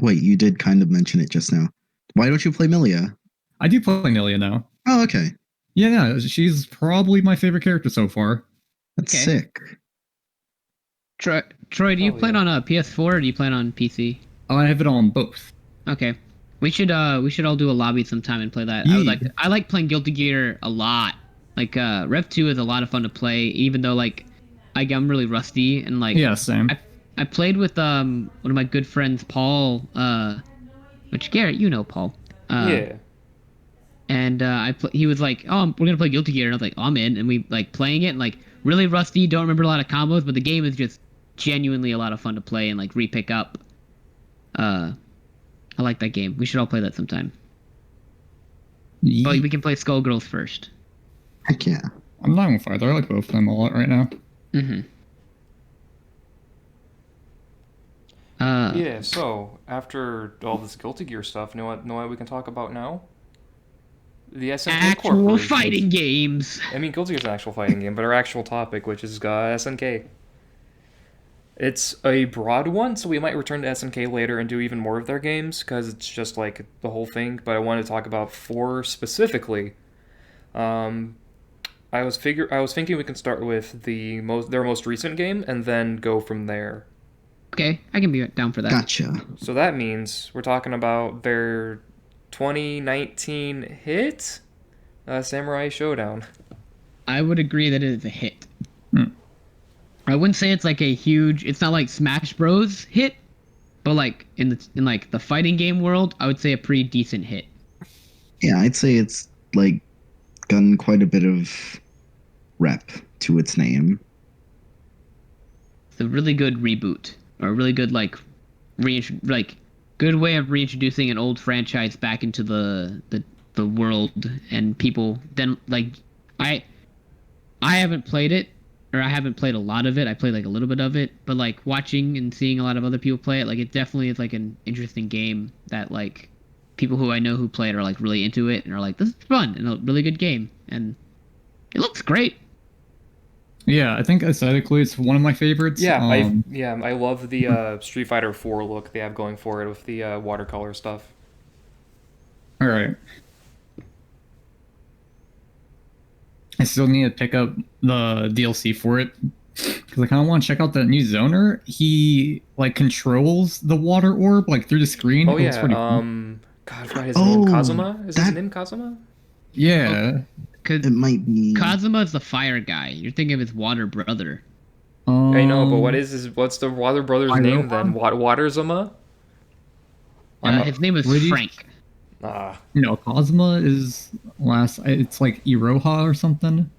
Wait, you did kind of mention it just now. Why don't you play Milia? I do play Milia now. Oh, okay. Yeah, she's probably my favorite character so far. That's sick. Troy, do you play it on a PS4 or do you play it on PC? I have it on both. Okay. We should all do a lobby sometime and play that. Yeah. I like playing Guilty Gear a lot. Like Rev 2 is a lot of fun to play, even though like I'm really rusty and like yeah, same. I played with one of my good friends, Paul, which Garrett, you know Paul. Yeah. And he was like, "Oh, we're gonna play Guilty Gear," and I was like, "I'm in." And we like playing it, and like really rusty, don't remember a lot of combos, but the game is just genuinely a lot of fun to play and like re-pick up. I like that game. We should all play that sometime. Yeah. But we can play Skullgirls first. Heck yeah. I'm not with either. I like both of them a lot right now. Mm-hmm. Yeah, so after all this Guilty Gear stuff, know what we can talk about now? The SNK actual fighting games. I mean, Guilty Gear is an actual fighting game, but our actual topic, which is SNK. It's a broad one, so we might return to SNK later and do even more of their games, because it's just like the whole thing. But I wanted to talk about 4 specifically. I was thinking we can start with their most recent game and then go from there. Okay, I can be down for that. Gotcha. So that means we're talking about their 2019 hit, Samurai Shodown. I would agree that it is a hit. I wouldn't say it's like a huge. It's not like Smash Bros. Hit, but like in the fighting game world, I would say a pretty decent hit. Yeah, I'd say it's like gotten quite a bit of rep to its name. It's a really good reboot, or a really good good way of reintroducing an old franchise back into the world and people. Then I haven't played it, or I haven't played a lot of it. I played like a little bit of it, but like watching and seeing a lot of other people play it, like it definitely is like an interesting game that like people who I know who play it are like really into it and are like, this is fun and a really good game, and it looks great. Yeah, I think aesthetically it's one of my favorites. Yeah, I love the Street Fighter 4 look they have going for it with the watercolor stuff. All right. I still need to pick up the DLC for it because I kind of want to check out that new zoner. He like controls the water orb like through the screen. Oh yeah. God, what is his name? Kazuma? Is his name Kazuma? Yeah. It might be. Kazuma is the fire guy. You're thinking of his water brother. I know, but what's the water brother's name then? Waterzuma? His name is Frank. No, Kazuma is last. It's like Iroha or something.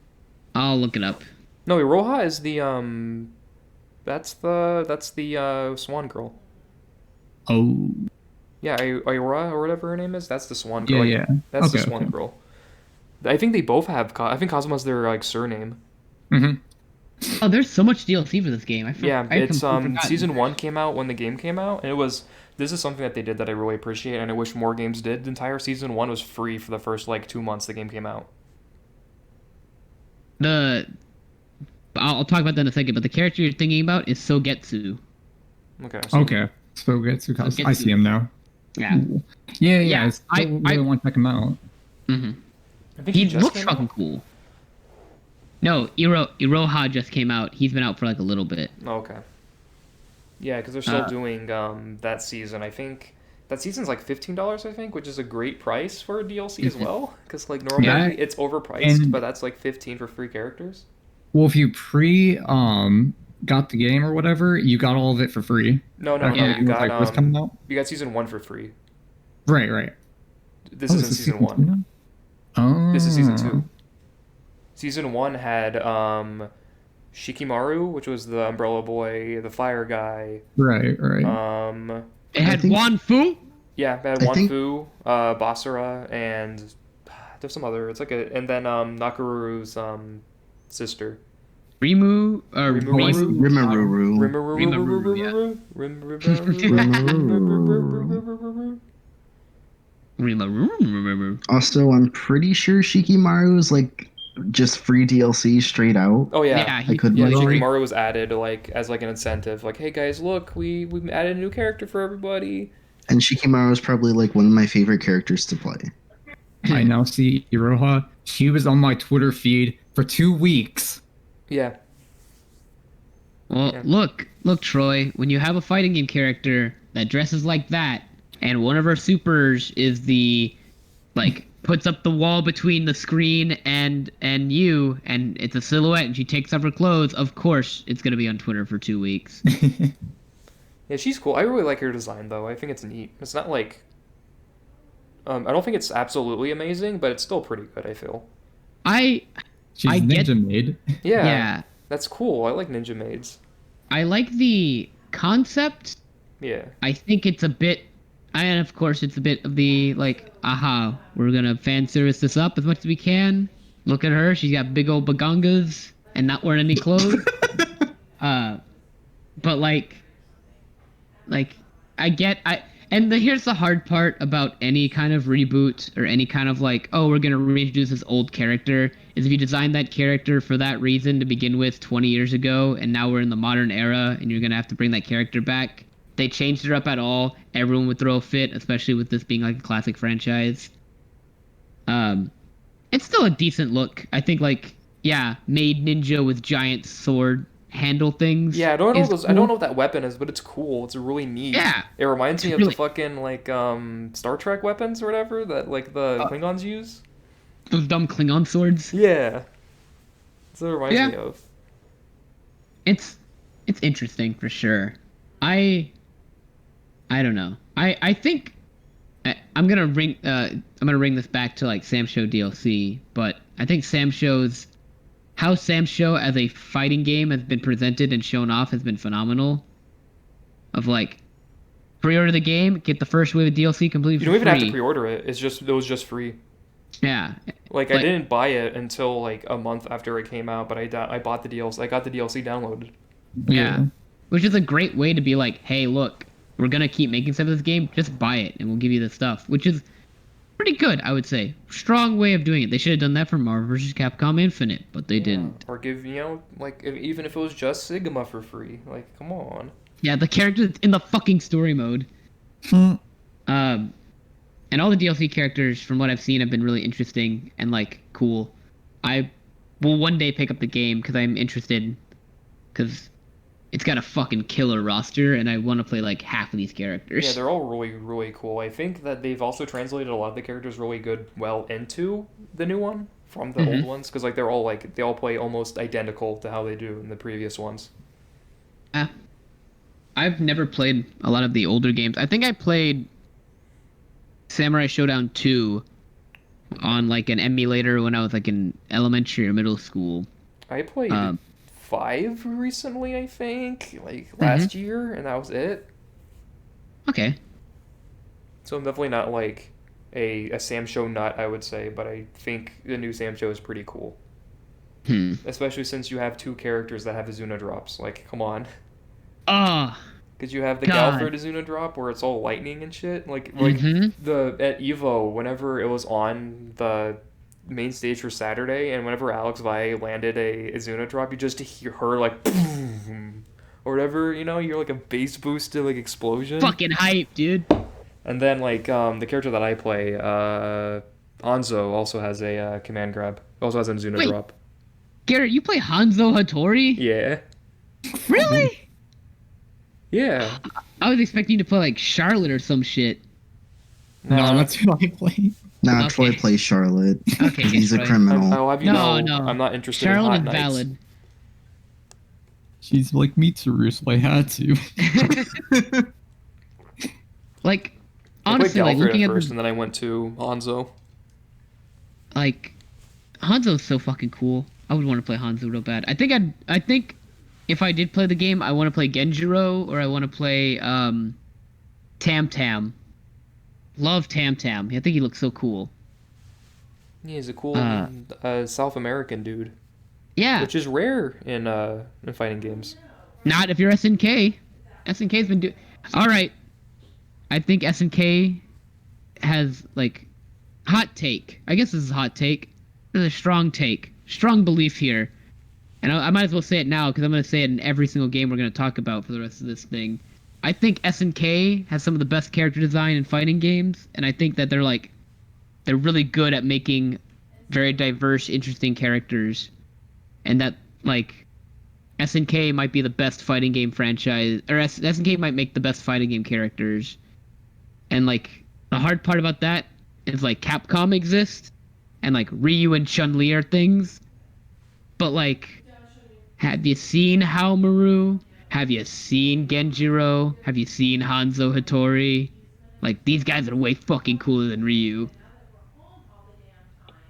I'll look it up. No, Iroha is the that's the Swan Girl. Oh. Yeah, Iroha or whatever her name is. That's the Swan Girl. Yeah. That's the Swan Girl. I think they both have. I think Kazuma's their like surname. Mm-hmm. Oh, there's so much DLC for this game. It's season 1 came out when the game came out, and it was. This is something that they did that I really appreciate, and I wish more games did. The entire season 1 was free for the first like 2 months the game came out. I'll talk about that in a second, but the character you're thinking about is Sogetsu. Okay. Sogetsu. I see him now. Yeah. Yeah. I really want to check him out. Mm-hmm. He looks fucking cool. No, Iroha just came out. He's been out for like a little bit. Oh, okay. Yeah, because they're still doing that season. I think that season's like $15, I think, which is a great price for a DLC as well. Because like normally it's overpriced, but that's like $15 for free characters. Well, if you got the game or whatever, you got all of it for free. No, you got season 1 for free. Right. This isn't season 1. Oh. This is season 2. Season 1 had Shikimaru, which was the umbrella boy, the fire guy. Right. It had Wanfu? Yeah, it had Wanfu, Basara, and there's some other. It's like and then Nakaruru's sister. Rimuru. Also, I'm pretty sure Shikimaru is like just free DLC straight out. Oh yeah, Shikimaru was added like as like an incentive. Like, hey guys, look, we added a new character for everybody. And Shikimaru is probably like one of my favorite characters to play. I now see Iroha. She was on my Twitter feed for 2 weeks. Yeah. Well, look, Troy. When you have a fighting game character that dresses like that, and one of her supers is the, like, puts up the wall between the screen and you, and it's a silhouette, and she takes off her clothes, of course it's going to be on Twitter for 2 weeks. Yeah, she's cool. I really like her design, though. I think it's neat. It's not like... I don't think it's absolutely amazing, but it's still pretty good, I feel. She's ninja maid. Yeah. That's cool. I like ninja maids. I like the concept. Yeah. I think it's a bit... And of course, it's a bit of the, like, aha, we're going to fan service this up as much as we can. Look at her. She's got big old bagongas and not wearing any clothes. But, like, I here's the hard part about any kind of reboot or any kind of like, oh, we're gonna reintroduce this old character, is if you design that character for that reason to begin with 20 years ago, and now we're in the modern era, and you're gonna have to bring that character back. They changed her up at all, everyone would throw a fit, especially with this being like a classic franchise. It's still a decent look. I think like, yeah, maid ninja with giant sword handle things. Yeah, I don't know is those. cool. I don't know what that weapon is, but it's cool. It's really neat. Yeah, it reminds me of really... the fucking like Star Trek weapons or whatever that like the Klingons use. Those dumb Klingon swords. Yeah, that's what it reminds me of. It's interesting for sure. I don't know. I think I'm gonna bring this back to like Sam Show DLC, but I think how Sam Show as a fighting game has been presented and shown off has been phenomenal. Of like, pre-order the game, get the first wave of DLC completely for free. You don't even have to pre-order it. It was just free. Yeah. Like I didn't buy it until like a month after it came out, but I bought the DLC. I got the DLC downloaded. Yeah. Which is a great way to be like, hey, look, we're gonna keep making stuff of this game. Just buy it, and we'll give you the stuff. Which is pretty good, I would say. Strong way of doing it. They should have done that for Marvel vs. Capcom Infinite, but they didn't. Or give, like, even if it was just Sigma for free. Like, come on. Yeah, the characters in the fucking story mode. And all the DLC characters, from what I've seen, have been really interesting and, like, cool. I will one day pick up the game because I'm interested. Because it's got a fucking killer roster, and I want to play like half of these characters. Yeah, they're all really, really cool. I think that they've also translated a lot of the characters really well into the new one from the old ones, because like they all play almost identical to how they do in the previous ones. I've never played a lot of the older games. I think I played Samurai Shodown 2 on like an emulator when I was like in elementary or middle school. I played 5 recently, I think, like last year, and that was it. Okay. So I'm definitely not like a Sam Show nut, I would say, but I think the new Sam Show is pretty cool. Especially since you have 2 characters that have Azuna drops. Like, come on. Because you have the Galford Azuna drop where it's all lightning and shit. Like at Evo, whenever it was on the main stage for Saturday, and whenever Alex Valle landed a Azuna drop, you just hear her like boom, or whatever, you're like a bass boosted like explosion. Fucking hype, dude. And then like the character that I play, Hanzo, also has a command grab. Also has an Azuna drop. Garrett, you play Hanzo Hattori? Yeah. Really? Yeah. I was expecting you to play like Charlotte or some shit. No, that's who I play. Nah, Troy plays Charlotte. Okay, he's a criminal. I'll have you know, I'm not interested in Hot Knights. Charlotte is valid. She's like Mitsuru, so I had to. Like, honestly, like looking at first, and then I went to Hanzo. Like, Hanzo's so fucking cool. I would want to play Hanzo real bad. I think if I did play the game, I want to play Genjiro, or I want to play Tam Tam. Love Tam Tam. I think he looks so cool. Yeah, he's a cool South American dude. Yeah. Which is rare in fighting games. Not if you're SNK. SNK's been doing... Alright. I think SNK has, like... Hot take. I guess this is a hot take. This is a strong take. Strong belief here. And I might as well say it now, because I'm going to say it in every single game we're going to talk about for the rest of this thing. I think SNK has some of the best character design in fighting games, and I think that they're really good at making very diverse, interesting characters, and that like SNK might be the best fighting game franchise, or SNK might make the best fighting game characters, and like the hard part about that is like Capcom exists, and like Ryu and Chun-Li are things, but like, have you seen Haomaru? Have you seen Genjiro? Have you seen Hanzo Hattori? Like, these guys are way fucking cooler than Ryu.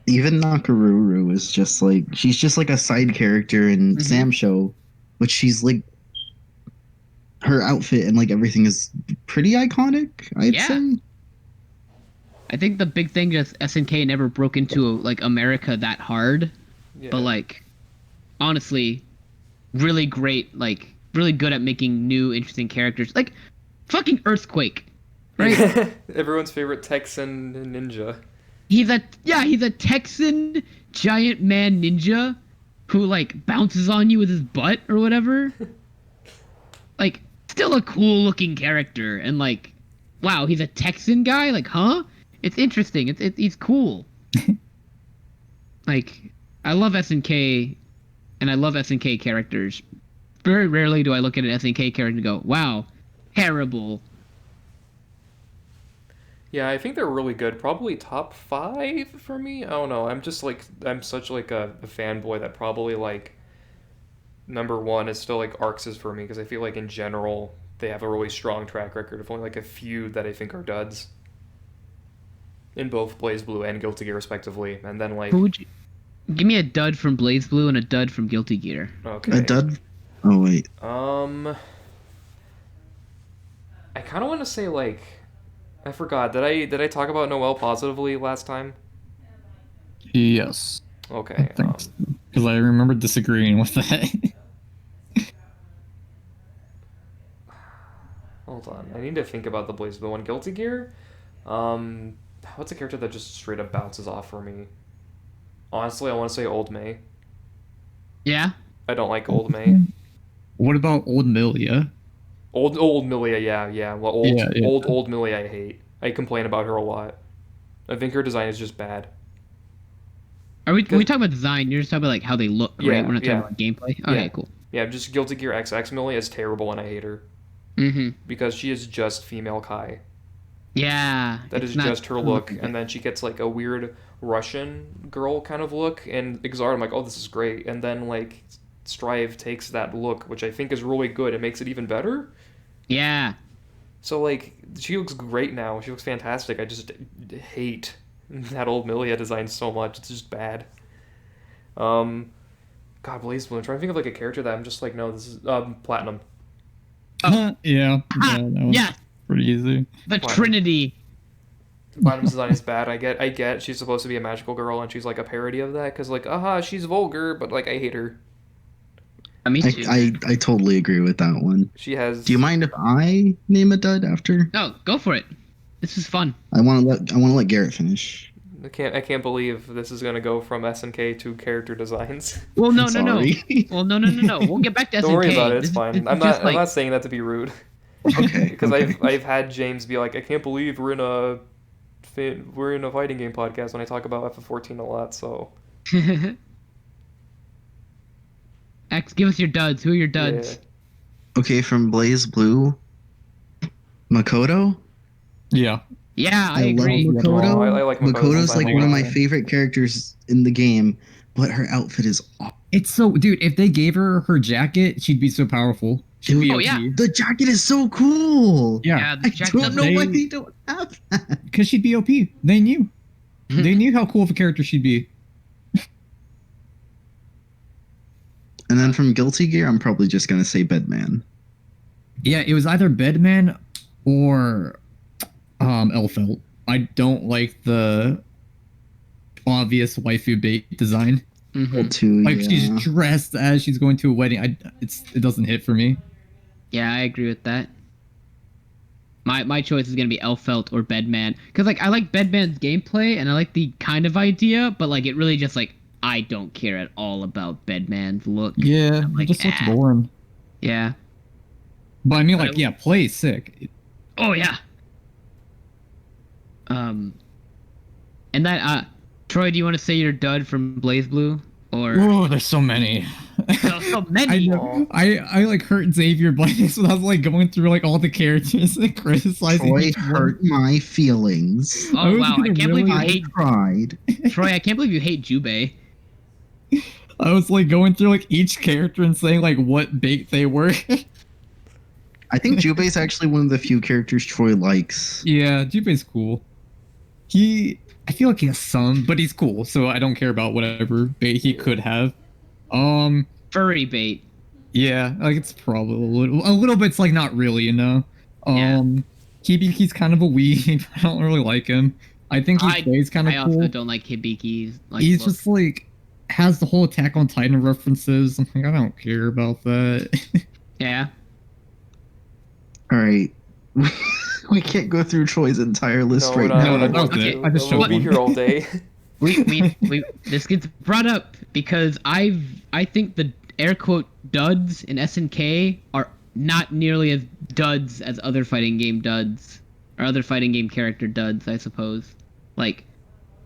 Even Nakaruru is just like... She's just like a side character in Sam Show. But she's like... Her outfit and like everything is pretty iconic, I'd say. I think the big thing is SNK never broke into like America that hard. Yeah. But like, honestly, really great, like... really good at making new interesting characters, like fucking Earthquake. Right? Everyone's favorite Texan ninja. He's a Texan giant man ninja who like bounces on you with his butt or whatever. Like, still a cool looking character, and like, wow, he's a Texan guy. Like, huh? It's interesting. He's cool. Like, I love SNK, and I love SNK characters. Very rarely do I look at an SNK character and go, wow, terrible. Yeah, I think they're really good. Probably top 5 for me. I don't know. I'm such like a fanboy that probably like number 1 is still like Arx's for me, because I feel like in general they have a really strong track record of only like a few that I think are duds in both BlazBlue and Guilty Gear respectively. And then like, Who would you give me a dud from BlazBlue and a dud from Guilty Gear? Okay. A dud? Oh wait. I kind of want to say like, I forgot. Did I talk about Noelle positively last time? Yes. Okay. Because I remember disagreeing with that. Hold on. I need to think about the BlazBlue one. Guilty Gear? What's a character that just straight up bounces off for me? Honestly, I want to say Old May. Yeah? I don't like Old May. What about Old Milia? Old Milia, yeah. Well, old Milia I hate. I complain about her a lot. I think her design is just bad. When we talk about design, you're just talking about like how they look, right? Yeah, We're not talking about gameplay. Okay, yeah. Cool. Yeah, just Guilty Gear XX Milia is terrible and I hate her. Mm-hmm. Because she is just female Kai. Yeah. That is just her look, and then she gets like a weird Russian girl kind of look, and Exart, I'm like, oh, this is great. And then like Strive takes that look, which I think is really good, and makes it even better. Yeah. So like, she looks great now. She looks fantastic. I just hate that old Milia design so much. It's just bad. God, BlazBlue. I'm trying to think of like a character that I'm just like, no, this is Platinum. Yeah. That was pretty easy. The Trinity. Platinum's design is bad. I get she's supposed to be a magical girl, and she's like a parody of that, because like, she's vulgar, but like I hate her. Me too. I totally agree with that one. She has. Do you mind if I name a dud after? No, go for it. This is fun. I want to let Garrett finish. I can't believe this is gonna go from SNK to character designs. Well, no. Well, no. We'll get back to SNK. Don't worry about it. It's fine. I'm like... not saying that to be rude. Okay. Because I've had James be like, I can't believe we're in a fighting game podcast when I talk about FF14 a lot. So. X, give us your duds. Who are your duds? Yeah. Okay, from BlazBlue, Makoto. Yeah. Yeah, I agree. Love Makoto. I like Makoto. Makoto's like one of my favorite characters in the game, but her outfit is awful. It's so, dude, if they gave her jacket, she'd be so powerful. She'd be OP. Yeah. The jacket is so cool. Yeah. The I don't know why they don't have that. Because she'd be OP. They knew. They knew how cool of a character she'd be. And then from Guilty Gear, I'm probably just going to say Bedman. Yeah, it was either Bedman or Elfelt. I don't like the obvious waifu bait design. Mm-hmm. Too, Like she's dressed as she's going to a wedding. It doesn't hit for me. Yeah, I agree with that. My choice is gonna be Elfelt or Bedman, because like I like Bedman's gameplay and I like the kind of idea, but like it really just like I don't care at all about Bedman's look. Yeah, like, it just looks boring. Yeah. But I mean, like, yeah, play is sick. Oh yeah. And that Troy, do you want to say your dud from BlazBlue or? Oh, there's so many. So many. I like hurt Xavier by this when I was like going through like all the characters and criticizing. Troy hurt my feelings. Oh wow! I can't believe you hate. Cried. Troy, I can't believe you hate Jubei. I was like going through like each character and saying like what bait they were. I think Jubei's actually one of the few characters Troy likes. Yeah, Jubei's cool. I feel like he has some, but he's cool, so I don't care about whatever bait he could have. Furry bait. Yeah, like it's probably a little bit's like not really, you know. Hibiki's kind of a weeb. I don't really like him. I think he plays kind of cool. I also don't like Hibiki's. Like, he's just like has the whole Attack on Titan references. I'm like, I don't care about that. Yeah. All right. We can't go through Troy's entire list right now. now. No, okay. I just we'll be here all day. we this gets brought up because I think the air quote duds in SNK are not nearly as duds as other fighting game duds or other fighting game character duds, I suppose. Like,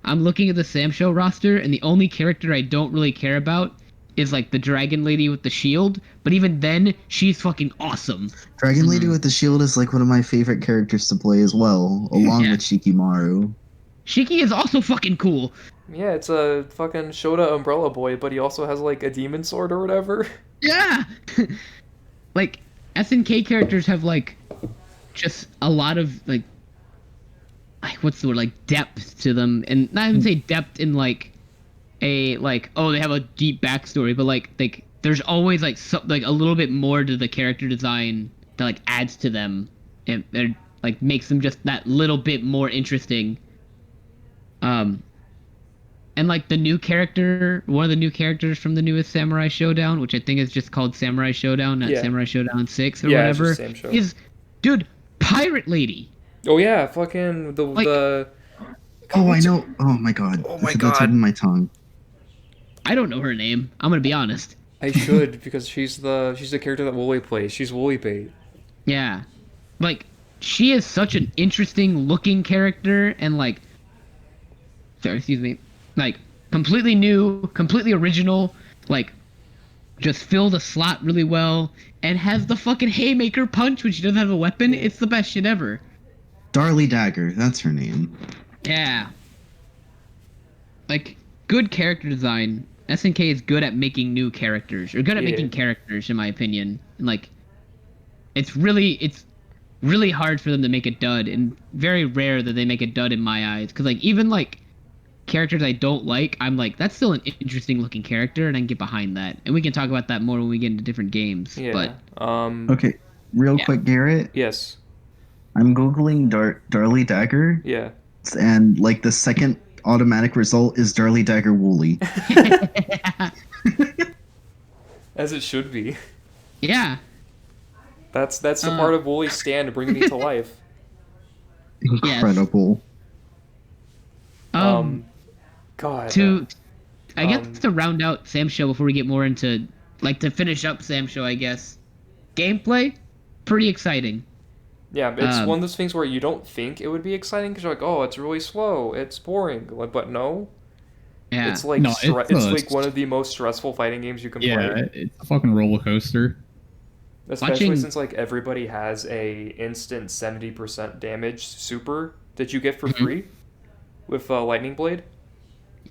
I'm looking at the Sam Show roster, and the only character I don't really care about is like the dragon lady with the shield, but even then she's fucking awesome. Dragon Lady with the shield is like one of my favorite characters to play as well, along with Shikimaru. Shiki is also fucking cool. Yeah, it's a fucking Shoda umbrella boy, but he also has like a demon sword or whatever. Yeah. Like, SNK characters have like just a lot of like what's the word, like depth to them, and not even say depth in like a like, oh, they have a deep backstory, but like there's always like like a little bit more to the character design that like adds to them and like makes them just that little bit more interesting. And like the new character, one of the new characters from the newest Samurai Shodown, which I think is just called Samurai Shodown, not Samurai Shodown 6 or whatever, is, dude, Pirate Lady. Oh yeah, fucking the. Oh, I know. Oh my god. Oh my god. That's on my tongue. I don't know her name. I'm gonna be honest. I should, because she's the character that Wooly plays. She's Wooly Bait. Yeah, like she is such an interesting looking character, and like, sorry, excuse me, like completely new, completely original, like just filled a slot really well, and has the fucking haymaker punch when she doesn't have a weapon. It's the best shit ever. Darlie Dagger, that's her name. Yeah. Like, good character design. SNK is good at making new characters, or good at making characters, in my opinion. And like, it's really hard for them to make a dud, and very rare that they make a dud in my eyes. Because like, even like characters I don't like, I'm like, that's still an interesting looking character, and I can get behind that. And we can talk about that more when we get into different games. Yeah. But okay, real quick, Garrett. Yes. I'm googling Darlie Dagger. Yeah. And like the second automatic result is Darlie Dagger Wooly. As it should be. Yeah. That's the part of Wooly's stand bringing me to life. Incredible. God. I guess to round out Sam Show before we get more into, like, to finish up Sam Show, I guess. Gameplay, pretty exciting. Yeah, it's one of those things where you don't think it would be exciting because you're like, oh, it's really slow, it's boring, but no. Yeah. It's like it's like one of the most stressful fighting games you can play. Yeah, it's a fucking roller coaster. Especially since like everybody has a instant 70% damage super that you get for free with Lightning Blade.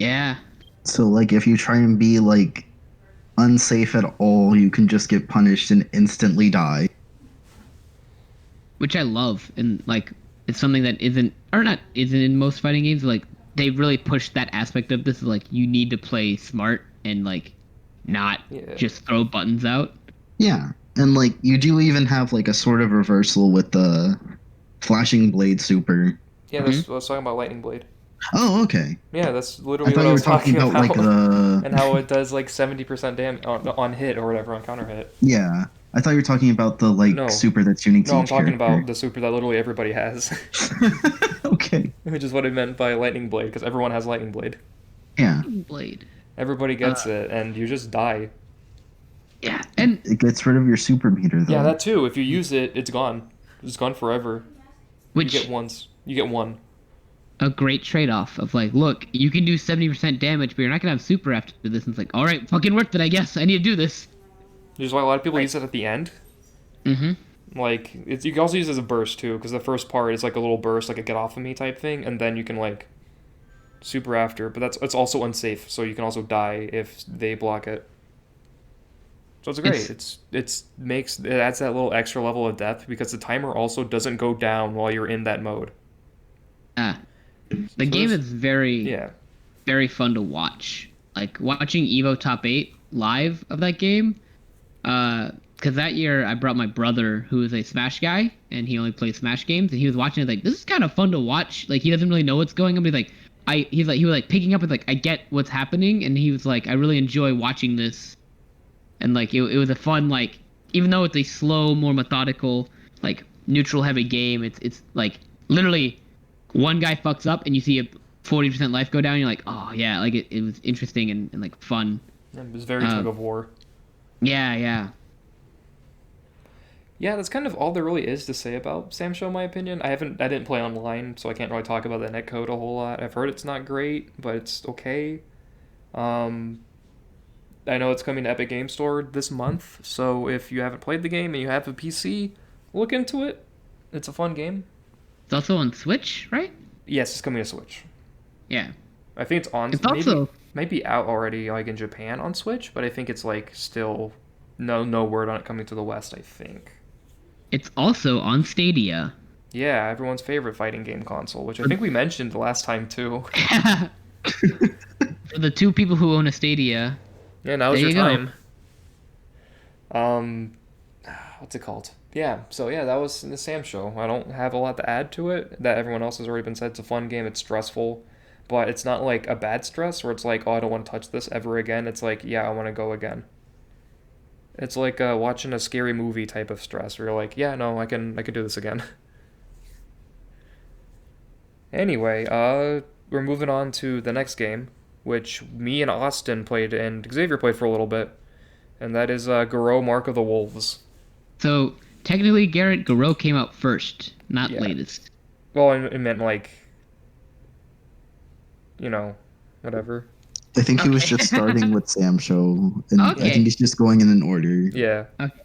Yeah. So like if you try and be like unsafe at all, you can just get punished and instantly die. Which I love, and like it's something that isn't in most fighting games. Like they really push that aspect of this. Like you need to play smart and like not just throw buttons out. Yeah, and like you do even have like a sort of reversal with the flashing blade super. Yeah, that's what I was talking about, Lightning Blade. Oh, okay. Yeah, that's literally what I was talking about. Like and how it does like 70% damage on hit or whatever, on counter hit. Yeah. I thought you were talking about the super that's unique to each character. No, I'm talking about the super that literally everybody has. Okay. Which is what I meant by Lightning Blade, because everyone has Lightning Blade. Yeah. Lightning Blade. Everybody gets it, and you just die. Yeah, and it gets rid of your super meter, though. Yeah, that too. If you use it, it's gone. It's gone forever. Which you get one. A great trade-off of like, look, you can do 70% damage, but you're not gonna have super after this. And it's like, all right, fucking worth it, I guess. I need to do this. There's why a lot of people use it at the end. Mm-hmm. Like, you can also use it as a burst, too, because the first part is like a little burst, like a get-off-of-me type thing, and then you can, like, super after. But it's also unsafe, so you can also die if they block it. So it's great. It adds that little extra level of depth, because the timer also doesn't go down while you're in that mode. The game is very fun to watch. Like, watching Evo Top 8 live of that game, because that year I brought my brother, who is a Smash guy, and he only plays Smash games, and he was watching it like, this is kind of fun to watch. Like, he doesn't really know what's going on, but he was picking up with like, I get what's happening, and he was like, I really enjoy watching this, and like it was a fun, like, even though it's a slow, more methodical, like neutral heavy game. It's like literally one guy fucks up and you see a 40% life go down. And you're like, oh yeah, like it was interesting and like fun. It was very tug of war. Yeah. Yeah, that's kind of all there really is to say about Sam Show, in my opinion. I didn't play online, so I can't really talk about the netcode a whole lot. I've heard it's not great, but it's okay. I know it's coming to Epic Game Store this month, so if you haven't played the game and you have a PC, look into it. It's a fun game. It's also on Switch, right? Yes, it's coming to Switch. Yeah. I think it's on. It's also might be out already, like in Japan on Switch, but I think it's like still no word on it coming to the West. I think. It's also on Stadia. Yeah, everyone's favorite fighting game console, which I think we mentioned the last time too. For the two people who own a Stadia. Yeah, now's your time. What's it called? Yeah, so yeah, that was the Sam Show. I don't have a lot to add to it. That everyone else has already been said. It's a fun game. It's stressful, but it's not like a bad stress where it's like, oh, I don't want to touch this ever again. It's like, yeah, I want to go again. It's like watching a scary movie type of stress where you're like, yeah, no, I can do this again. Anyway, we're moving on to the next game, which me and Austin played and Xavier played for a little bit, and that is Goro Mark of the Wolves. So, technically, Garrett, Goro came out first, not latest. Well, it meant like, whatever. I think he was just starting with Sam Show, and I think he's just going in an order. Yeah. Okay.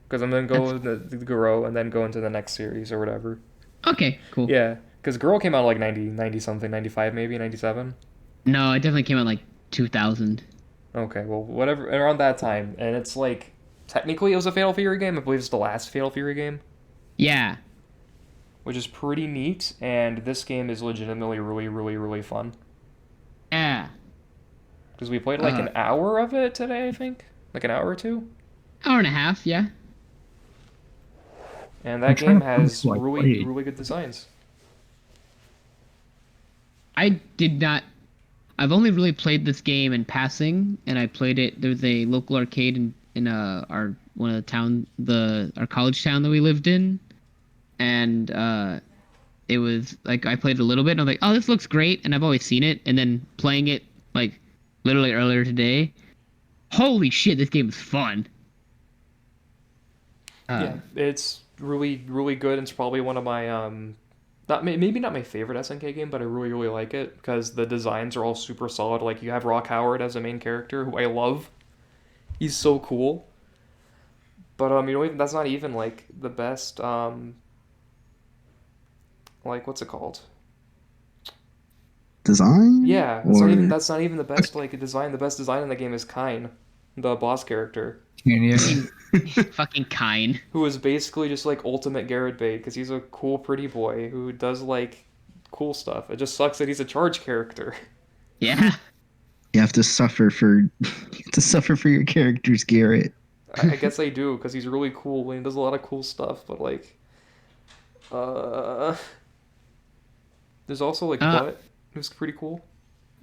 Because I'm going to go with the Goro and then go into the next series or whatever. Okay, cool. Yeah, because Goro came out like 90-something, 95 maybe, 97? No, it definitely came out like 2000. Okay, well, whatever, around that time. And it's like, technically it was a Fatal Fury game. I believe it's the last Fatal Fury game. Yeah. Which is pretty neat, and this game is legitimately really, really, really fun. Yeah. Because we played like an hour of it today, I think. Like an hour or two. Hour and a half, yeah. And that game has really, really good designs. I did not... I've only really played this game in passing, and I played it... There was a local arcade in our college town that we lived in. And it was like, I played a little bit, and I was like, oh, this looks great, and I've always seen it. And then playing it, like, literally earlier today, holy shit, this game is fun. Yeah, it's really, really good. It's probably one of my maybe not my favorite SNK game, but I really, really like it because the designs are all super solid. Like, you have Rock Howard as a main character, who I love. He's so cool. But that's not even like the best. Like, what's it called? Design? Yeah, that's not even the best like design. The best design in the game is Kine, the boss character. Yeah. Fucking Kine. Who is basically just like ultimate Garrett bait because he's a cool, pretty boy who does like cool stuff. It just sucks that he's a charge character. Yeah. You have to suffer for your characters, Garrett. I guess I do because he's really cool and he does a lot of cool stuff. But like, there's also like Butt, who's pretty cool.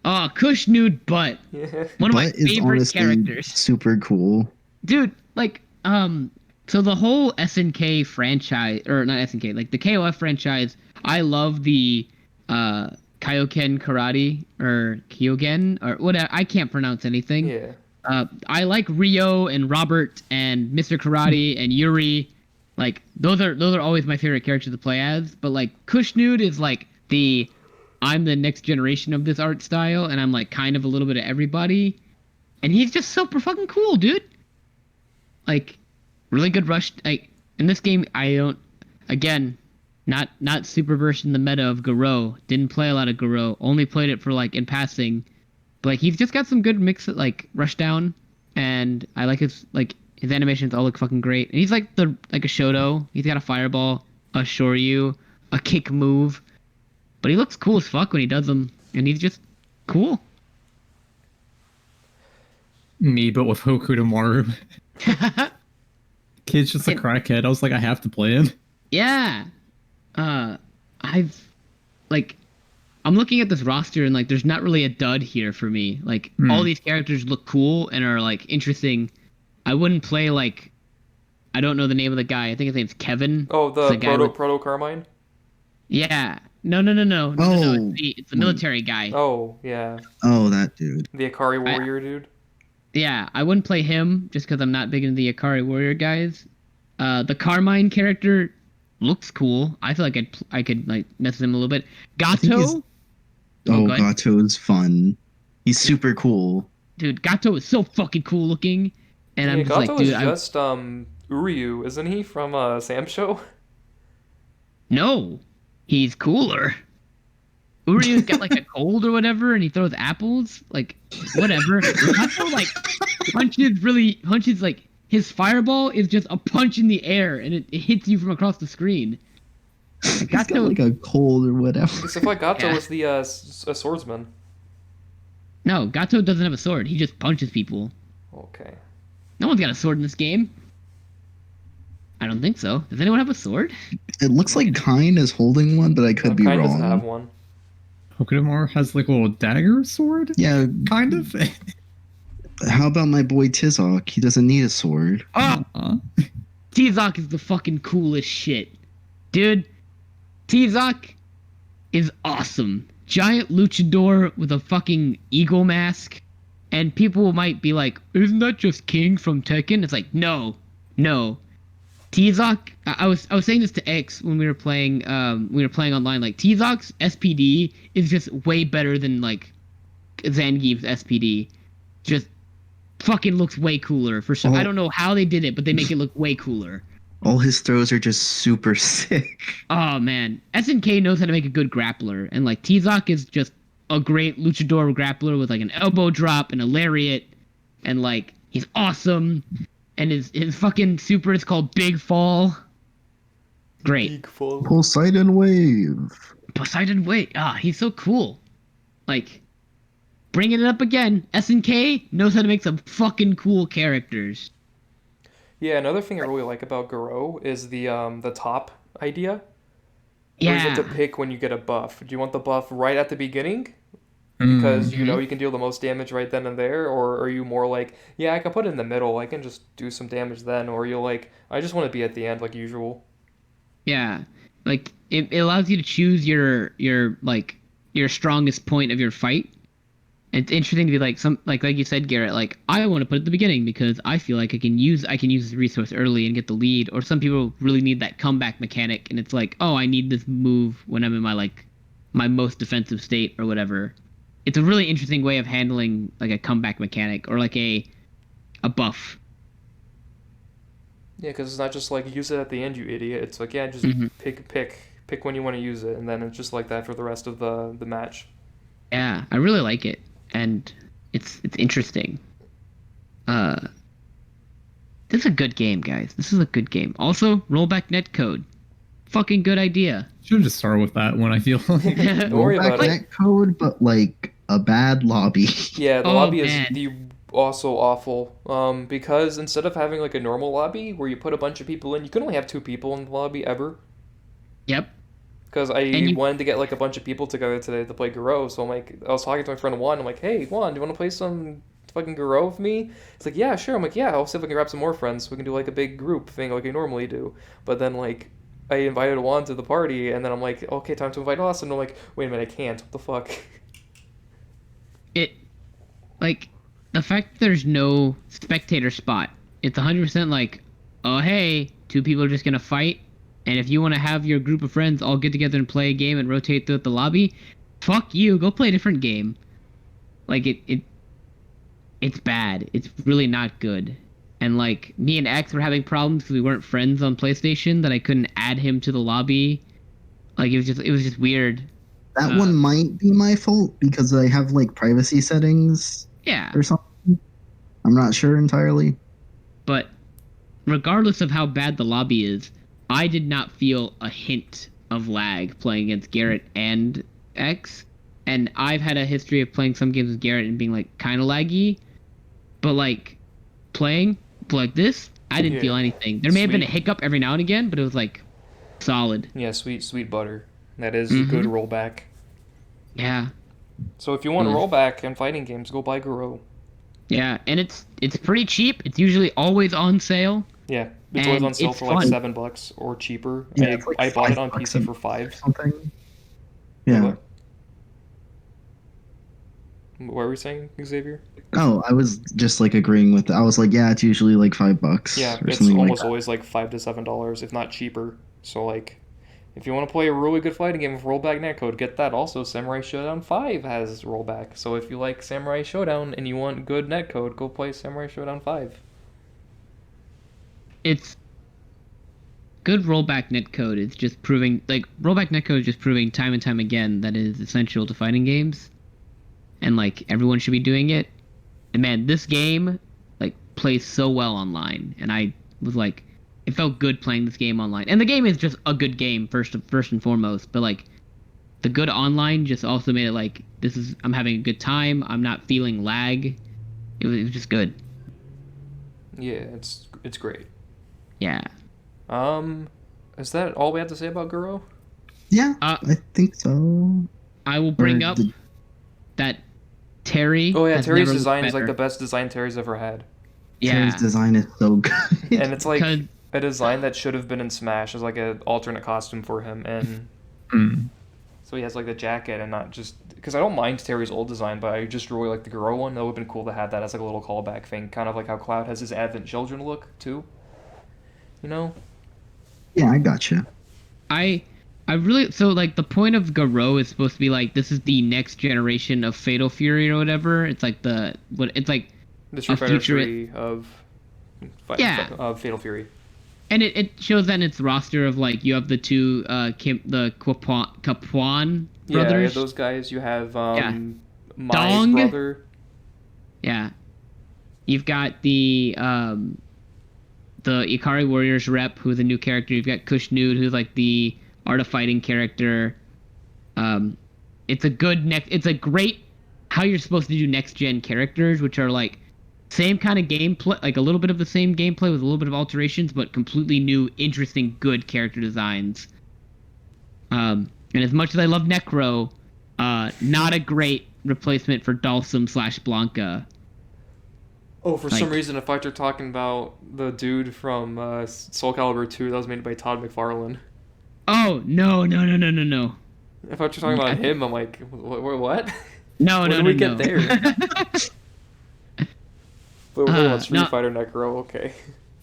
Oh, Kush Nude Butt. Yeah. One of my favorite characters. Super cool. Dude, like, so the whole SNK franchise, or not SNK, like the KOF franchise, I love the Kyogen Karate, or Kyogen, or whatever. I can't pronounce anything. Yeah. I like Ryo and Robert and Mr. Karate and Yuri. Like, those are always my favorite characters to play as. But like, Kushnude is like I'm the next generation of this art style, and I'm like kind of a little bit of everybody. And he's just super fucking cool, dude. Like, really good rush. Like, in this game, I don't, again, not super versed in the meta of Goro. Didn't play a lot of Goro. Only played it for like in passing. But like, he's just got some good mix of like Rushdown, and I like his animations all look fucking great. And he's like a Shodo. He's got a fireball, a Shoryu, a kick move. But he looks cool as fuck when he does them, and he's just cool. Me, but with Hoku tomorrow. Kid's just a crackhead. I was like, I have to play him. Yeah. I'm looking at this roster, and like, there's not really a dud here for me. Like, all these characters look cool and are like interesting. I wouldn't play like I don't know the name of the guy. I think his name's Kevin. Oh, the guy Proto Carmine? Yeah. No. It's the military guy. Oh, yeah. Oh, that dude. The Akari Warrior dude? Yeah, I wouldn't play him just because I'm not big into the Akari Warrior guys. The Carmine character looks cool. I feel like I could like mess with him a little bit. Gato? Gato's fun. He's super cool. Dude, Gato is so fucking cool looking. And I'm just Gato like, dude, is just Uryu, isn't he, from Sam's show? No, he's cooler. Uryu's got like a cold or whatever, and he throws apples. Like, whatever. Gato like punches like his fireball is just a punch in the air, and it hits you from across the screen. He's got like a cold or whatever. Except like Gato was the a swordsman. No, Gato doesn't have a sword. He just punches people. Okay. No one's got a sword in this game. I don't think so. Does anyone have a sword? It looks like Kine is holding one, but I could be Kine wrong. doesn't have one. Hokutomar has like a little dagger sword? Yeah. Kind of. How about my boy Tizok? He doesn't need a sword. Oh! Tizok is the fucking coolest shit. Dude, Tizok is awesome. Giant luchador with a fucking eagle mask. And people might be like, isn't that just King from Tekken? It's like, no. Tizok, I was saying this to X when we were playing online. Like, Tizok's SPD is just way better than like Zangief's SPD. Just fucking looks way cooler for sure. I don't know how they did it, but they make it look way cooler. All his throws are just super sick. Oh man, SNK knows how to make a good grappler, and like Tizok is just a great luchador grappler with like an elbow drop and a lariat, and like he's awesome. And his fucking super is called Big Fall. Great. Big Fall. Poseidon Wave. Poseidon Wave. He's so cool. Like, bringing it up again. SNK knows how to make some fucking cool characters. Yeah, another thing I really like about Goro is the top idea. Yeah. Where you get to pick when you get a buff. Do you want the buff right at the beginning? Because you know you can deal the most damage right then and there, or are you more like, yeah, I can put it in the middle, I can just do some damage then, or you're like, I just want to be at the end like usual. Yeah, like it allows you to choose your strongest point of your fight. It's interesting to be like like you said, Garrett. Like, I want to put it at the beginning because I feel like I can use this resource early and get the lead. Or some people really need that comeback mechanic, and it's like, oh, I need this move when I'm in my most defensive state or whatever. It's a really interesting way of handling like a comeback mechanic or like a buff. Yeah, because it's not just like use it at the end, you idiot. It's like, yeah, just pick when you want to use it, and then it's just like that for the rest of the match. Yeah, I really like it, and it's interesting. This is a good game, guys. This is a good game. Also, rollback netcode. Fucking good idea. Should just start with that one, I feel. Don't worry about it. Netcode, but like a bad lobby. Yeah, the lobby is also awful. Because instead of having like a normal lobby where you put a bunch of people in, you can only have 2 people in the lobby ever. Yep. Because I wanted to get like a bunch of people together today to play Garou, so I'm like, I was talking to my friend Juan. I'm like, hey Juan, do you want to play some fucking Garou with me? It's like, yeah, sure. I'm like, yeah, I'll see if I can grab some more friends so we can do like a big group thing like we normally do. But then like, I invited Juan to the party, and then I'm like, okay, time to invite Austin. And I'm like, wait a minute, I can't. What the fuck? Like, the fact that there's no spectator spot, it's 100% like, oh, hey, 2 people are just going to fight, and if you want to have your group of friends all get together and play a game and rotate throughout the lobby, fuck you, go play a different game. Like, it's bad. It's really not good. And, like, me and X were having problems because we weren't friends on PlayStation, that I couldn't add him to the lobby. Like, it was just weird. That one might be my fault because I have like privacy settings. Yeah. Or something. I'm not sure entirely. But regardless of how bad the lobby is, I did not feel a hint of lag playing against Garrett and X. And I've had a history of playing some games with Garrett and being like kind of laggy. But like playing like this, I didn't feel anything. There may have been a hiccup every now and again, but it was like solid. Yeah, sweet butter. That is a good rollback. Yeah. So if you want rollback in fighting games, go buy Goro. Yeah, and it's pretty cheap. It's usually always on sale. Yeah. It's always on sale for like $7 or cheaper. Yeah, I bought it on PC for $5. Something. Yeah. What were we saying, Xavier? Oh, I was just like agreeing with it. I was like, yeah, it's usually like $5. Yeah, or it's something almost like always like $5 to $7, if not cheaper. So like, if you want to play a really good fighting game with rollback netcode, get that. Also, Samurai Shodown 5 has rollback. So if you like Samurai Shodown and you want good netcode, go play Samurai Shodown 5. It's good rollback netcode. It's just proving, like, rollback netcode is just proving time and time again that it is essential to fighting games. And, like, everyone should be doing it. And, man, this game, like, plays so well online. And I was like, it felt good playing this game online. And the game is just a good game, first and foremost. But, like, the good online just also made it like, I'm having a good time. I'm not feeling lag. It was just good. Yeah, it's great. Yeah. Is that all we have to say about Goro? Yeah, I think so. I will bring up that Terry. Oh yeah, Terry's design is like the best design Terry's ever had. Yeah. Terry's design is so good. And it's like a design that should have been in Smash as like an alternate costume for him, and so he has like the jacket and not just because I don't mind Terry's old design, but I just really like the Goro one. That would have been cool to have that as like a little callback thing, kind of like how Cloud has his Advent Children look too. You know? Yeah, I gotcha. I really like the point of Garou is supposed to be like this is the next generation of Fatal Fury or whatever. It's like the Street Fighter 3 of Fatal Fury. And it shows that in its roster of like you have the two the Capuan brothers. Yeah, those guys. You have my Dong. brother. Yeah. You've got the Ikari Warriors rep, who's a new character. You've got Kushnud, who's like the Art of Fighting character. It's a great how you're supposed to do next gen characters, which are like same kind of gameplay, like a little bit of the same gameplay with a little bit of alterations, but completely new, interesting, good character designs. And as much as I love Necro, not a great replacement for Dalsum/Blanca. Oh, for some reason, I thought you're talking about the dude from Soul Calibur 2 that was made by Todd McFarlane. Oh, no. I thought you were talking about him. I'm like, what? No, When did we get there? But we're talking about Street Fighter Necro, okay.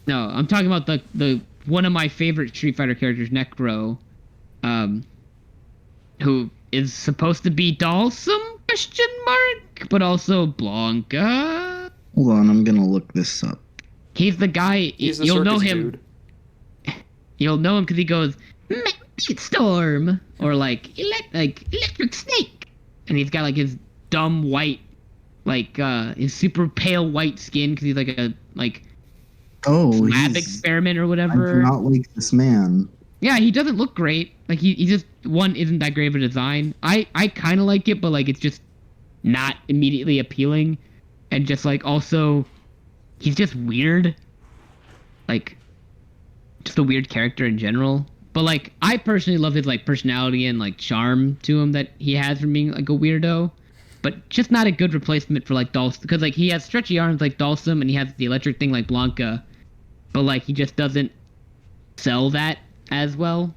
No, I'm talking about the one of my favorite Street Fighter characters, Necro, who is supposed to be Dalsum, ? But also Blanca. Hold on, I'm gonna look this up. He's the guy. You'll know him. Dude. You'll know him because he goes Beat Storm or like Electric Snake, and he's got like his dumb white, like his super pale white skin because he's like a lab experiment or whatever. I do not like this man. Yeah, he doesn't look great. Like he just isn't that great of a design. I kind of like it, but like it's just not immediately appealing. And just like also, he's just weird. Like, just a weird character in general. But like, I personally love his like personality and like charm to him that he has from being like a weirdo. But just not a good replacement for like Dalsum. Because like he has stretchy arms like Dalsum and he has the electric thing like Blanca. But like he just doesn't sell that as well.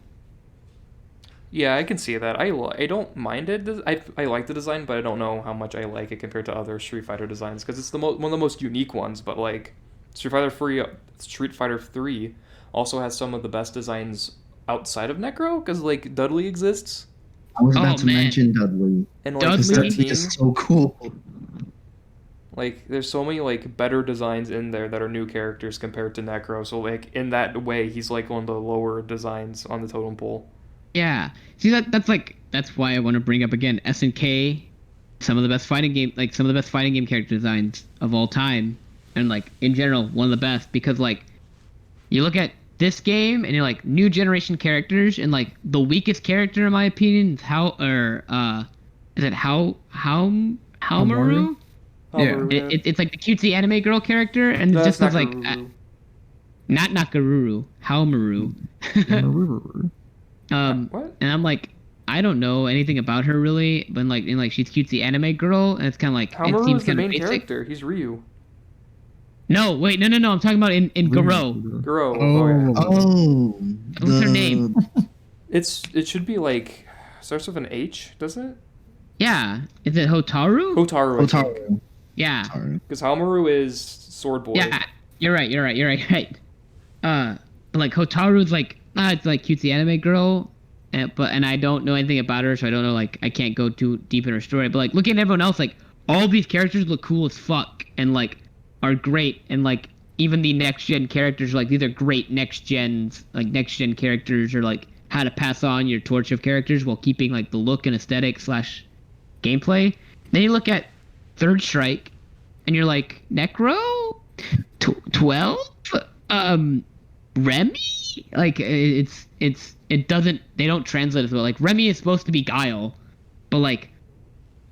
Yeah, I can see that. I don't mind it. I like the design, but I don't know how much I like it compared to other Street Fighter designs because it's one of the most unique ones. But like Street Fighter 3 also has some of the best designs outside of Necro because like Dudley exists. I was about to mention Dudley. And like Dudley is so cool. Like there's so many like better designs in there that are new characters compared to Necro. So like in that way, he's like one of the lower designs on the totem pole. Yeah. See that's why I want to bring up again SNK, some of the best fighting game character designs of all time, and like in general one of the best because like you look at this game and you're like new generation characters and like the weakest character in my opinion is Haomaru? Yeah. It's like the cutesy anime girl character and it just was like not Nakaruru, Haomaru. What? And I'm like, I don't know anything about her really, but she's cutesy anime girl, and it's kind of like Haomaru it seems is the kind of main basic. character. He's Ryu. No, wait, no. I'm talking about in Goro. Goro. What's her name? It should be like starts with an H, doesn't it? Yeah. Is it Hotaru? Hotaru. Yeah. Because Haomaru is Sword Boy. Yeah. You're right. But like Hotaru's like it's like cutesy anime girl, and I don't know anything about her, so I don't know, like I can't go too deep in her story. But like looking at everyone else, like all these characters look cool as fuck and like are great, and like even the next gen characters are like these are great next gen characters, or like how to pass on your torch of characters while keeping like the look and aesthetic / gameplay. Then you look at Third Strike, and you're like Necro, 12, Remy, like it doesn't, they don't translate as well. Like Remy is supposed to be Guile, but like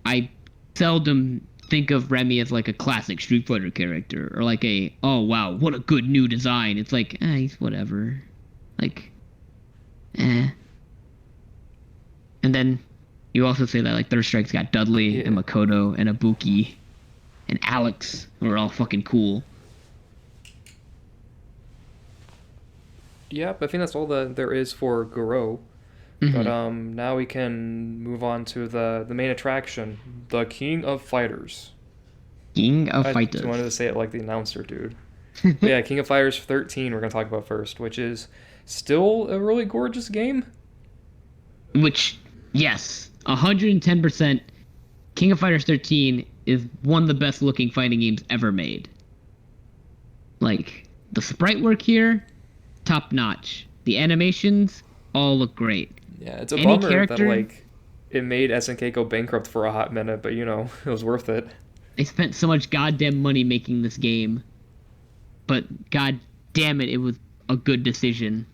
I seldom think of Remy as like a classic Street Fighter character, or like oh wow, what a good new design. It's like he's whatever, like and then you also say that like Third Strike's got Dudley and Makoto and Ibuki and Alex, who are all fucking cool. Yep, I think that's all there is for Goro. Mm-hmm. But now we can move on to the main attraction, the King of Fighters. King of Fighters. I wanted to say it like the announcer, dude. But yeah, King of Fighters 13 we're going to talk about first, which is still a really gorgeous game. Which, yes, 110%. King of Fighters 13 is one of the best looking fighting games ever made. Like, the sprite work here, top notch. The animations all look great. Yeah, it's a bummer that like it made SNK go bankrupt for a hot minute, but you know, it was worth it. They spent so much goddamn money making this game, but god damn it, it was a good decision.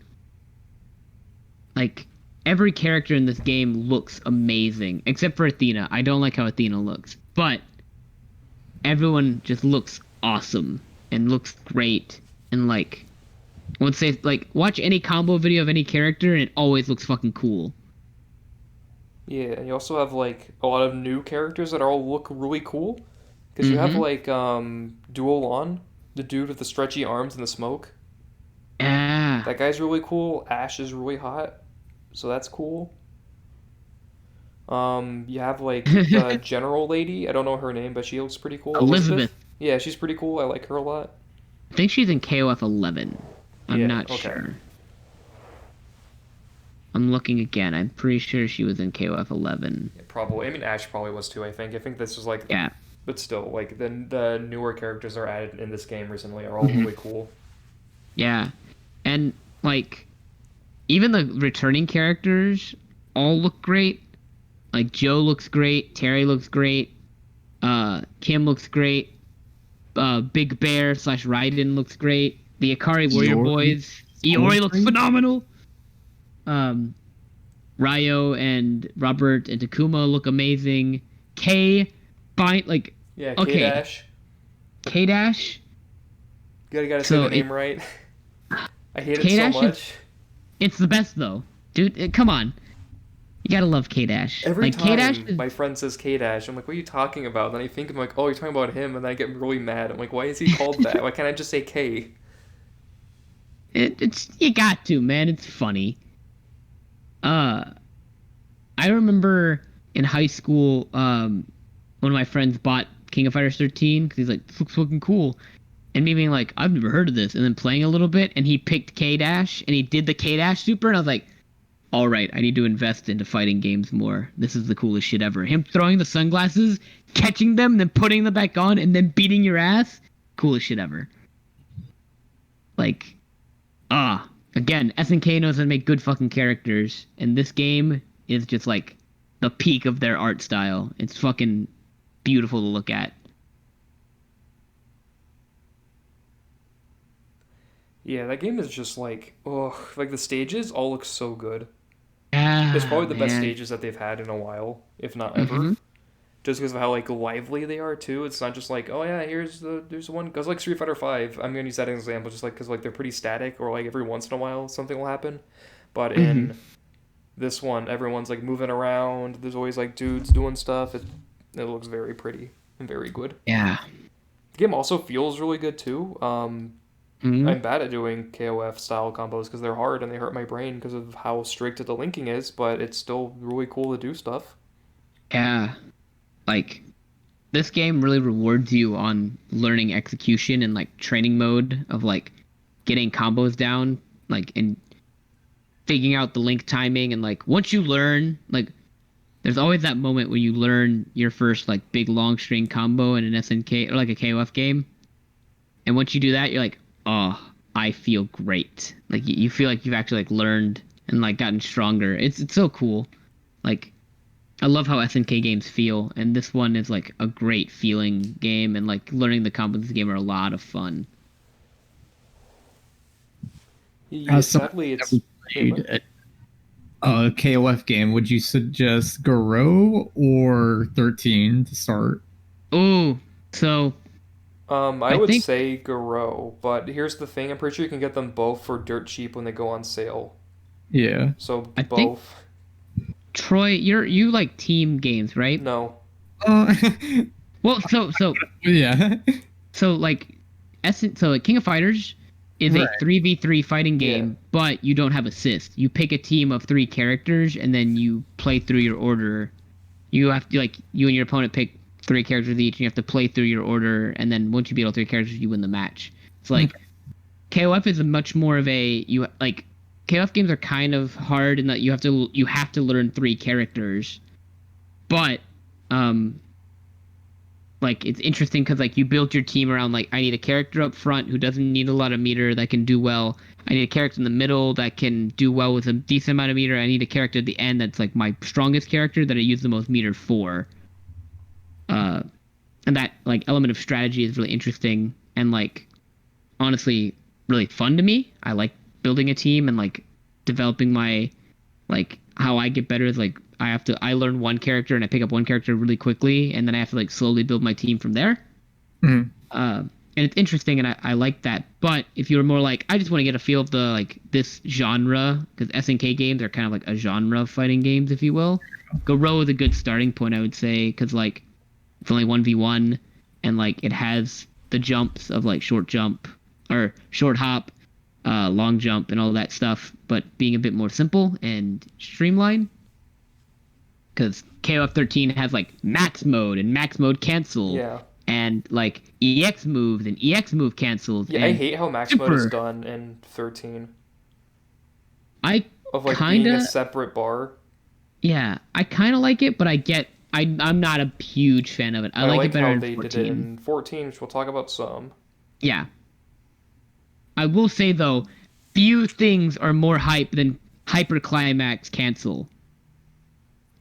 Like, every character in this game looks amazing, except for Athena. I don't like how Athena looks, but everyone just looks awesome and looks great. And like, I would say, like, watch any combo video of any character and it always looks fucking cool. Yeah, and you also have like a lot of new characters that all look really cool. Because you have like Duolon, the dude with the stretchy arms and the smoke. Yeah. That guy's really cool. Ash is really hot, so that's cool. You have like the general lady. I don't know her name, but she looks pretty cool. Elizabeth. Yeah, she's pretty cool. I like her a lot. I think she's in KOF 11. I'm not sure. I'm looking again. I'm pretty sure she was in KOF 11. Yeah, probably. I mean, Ash probably was too, I think. I think this was like... Yeah. But still, like, the newer characters that are added in this game recently are all really cool. Yeah. And, like, even the returning characters all look great. Like, Joe looks great. Terry looks great. Kim looks great. Big Bear / Raiden looks great. The Akari Warrior Boys. Iori looks phenomenal. Ryo and Robert and Takuma look amazing. Yeah, K-Dash. K-Dash? You gotta say the name right. I hate it so much. It's the best, though. Dude, come on. You gotta love K-Dash. Every time my friend says K-Dash, I'm like, what are you talking about? And then I think, I'm like, oh, you're talking about him, and then I get really mad. I'm like, why is he called that? Why can't I just say K? It's you got to, man. It's funny. I remember in high school, one of my friends bought King of Fighters 13 because he's like, this looks fucking cool. And me being like, I've never heard of this. And then playing a little bit, and he picked K-Dash, and he did the K-Dash super, and I was like, all right, I need to invest into fighting games more. This is the coolest shit ever. Him throwing the sunglasses, catching them, then putting them back on, and then beating your ass. Coolest shit ever. Like, again, SNK knows how to make good fucking characters, and this game is just like the peak of their art style. It's fucking beautiful to look at. Yeah, that game is just like, like the stages all look so good. Yeah, it's probably the best stages that they've had in a while, if not ever. Just because of how like lively they are too. It's not just like, oh yeah, there's one. Because like Street Fighter 5, I'm gonna use that as an example, just like because like they're pretty static, or like every once in a while something will happen. But in this one, everyone's like moving around. There's always like dudes doing stuff. It looks very pretty and very good. Yeah. The game also feels really good too. I'm bad at doing KOF style combos because they're hard and they hurt my brain because of how strict the linking is, but it's still really cool to do stuff. Yeah, like this game really rewards you on learning execution and like training mode of like getting combos down, like and figuring out the link timing and like once you learn, like there's always that moment where you learn your first like big long string combo in an SNK or like a KOF game. And once you do that, you're like, oh, I feel great. Like you feel like you've actually like learned and like gotten stronger. It's so cool. Like I love how SNK games feel, and this one is like a great feeling game, and like learning the combos of the game are a lot of fun. Yeah, sadly, it's played a KOF game. Would you suggest Goro or 13 to start? Oh, so I would say Goro, but here's the thing: I'm pretty sure you can get them both for dirt cheap when they go on sale. Yeah. So both. Troy, you like team games, right? No. Well, so yeah. So like King of Fighters is a 3v3 fighting game, but you don't have assist. You pick a team of 3 characters and then you play through your order. You have to you and your opponent pick 3 characters each, and you have to play through your order, and then once you beat all 3 characters, you win the match. It's like KOF is a much more of a KOF games are kind of hard in that you have to learn 3 characters, but like it's interesting because like you build your team around like I need a character up front who doesn't need a lot of meter that can do well. I need a character in the middle that can do well with a decent amount of meter. I need a character at the end that's like my strongest character that I use the most meter for. And that like element of strategy is really interesting and like honestly really fun to me. I like building a team and like developing my like how I get better is like I learn one character and I pick up one character really quickly and then I have to like slowly build my team from there. And it's interesting and I like that. But if you're more like I just want to get a feel of the like this genre because SNK games are kind of like a genre of fighting games if you will. Goro is a good starting point I would say because like it's only 1v1 and like it has the jumps of like short jump or short hop, long jump and all that stuff, but being a bit more simple and streamlined. Because KOF 13 has like max mode and max mode cancel. Yeah. And like EX moves and EX move cancels. Yeah, I hate how max mode is done in 13. Of like being a separate bar. Yeah, I kind of like it, but I'm not a huge fan of it. I like it better how in they 14. did it in 14, which we'll talk about some. Yeah. I will say though, few things are more hype than hyper climax cancel.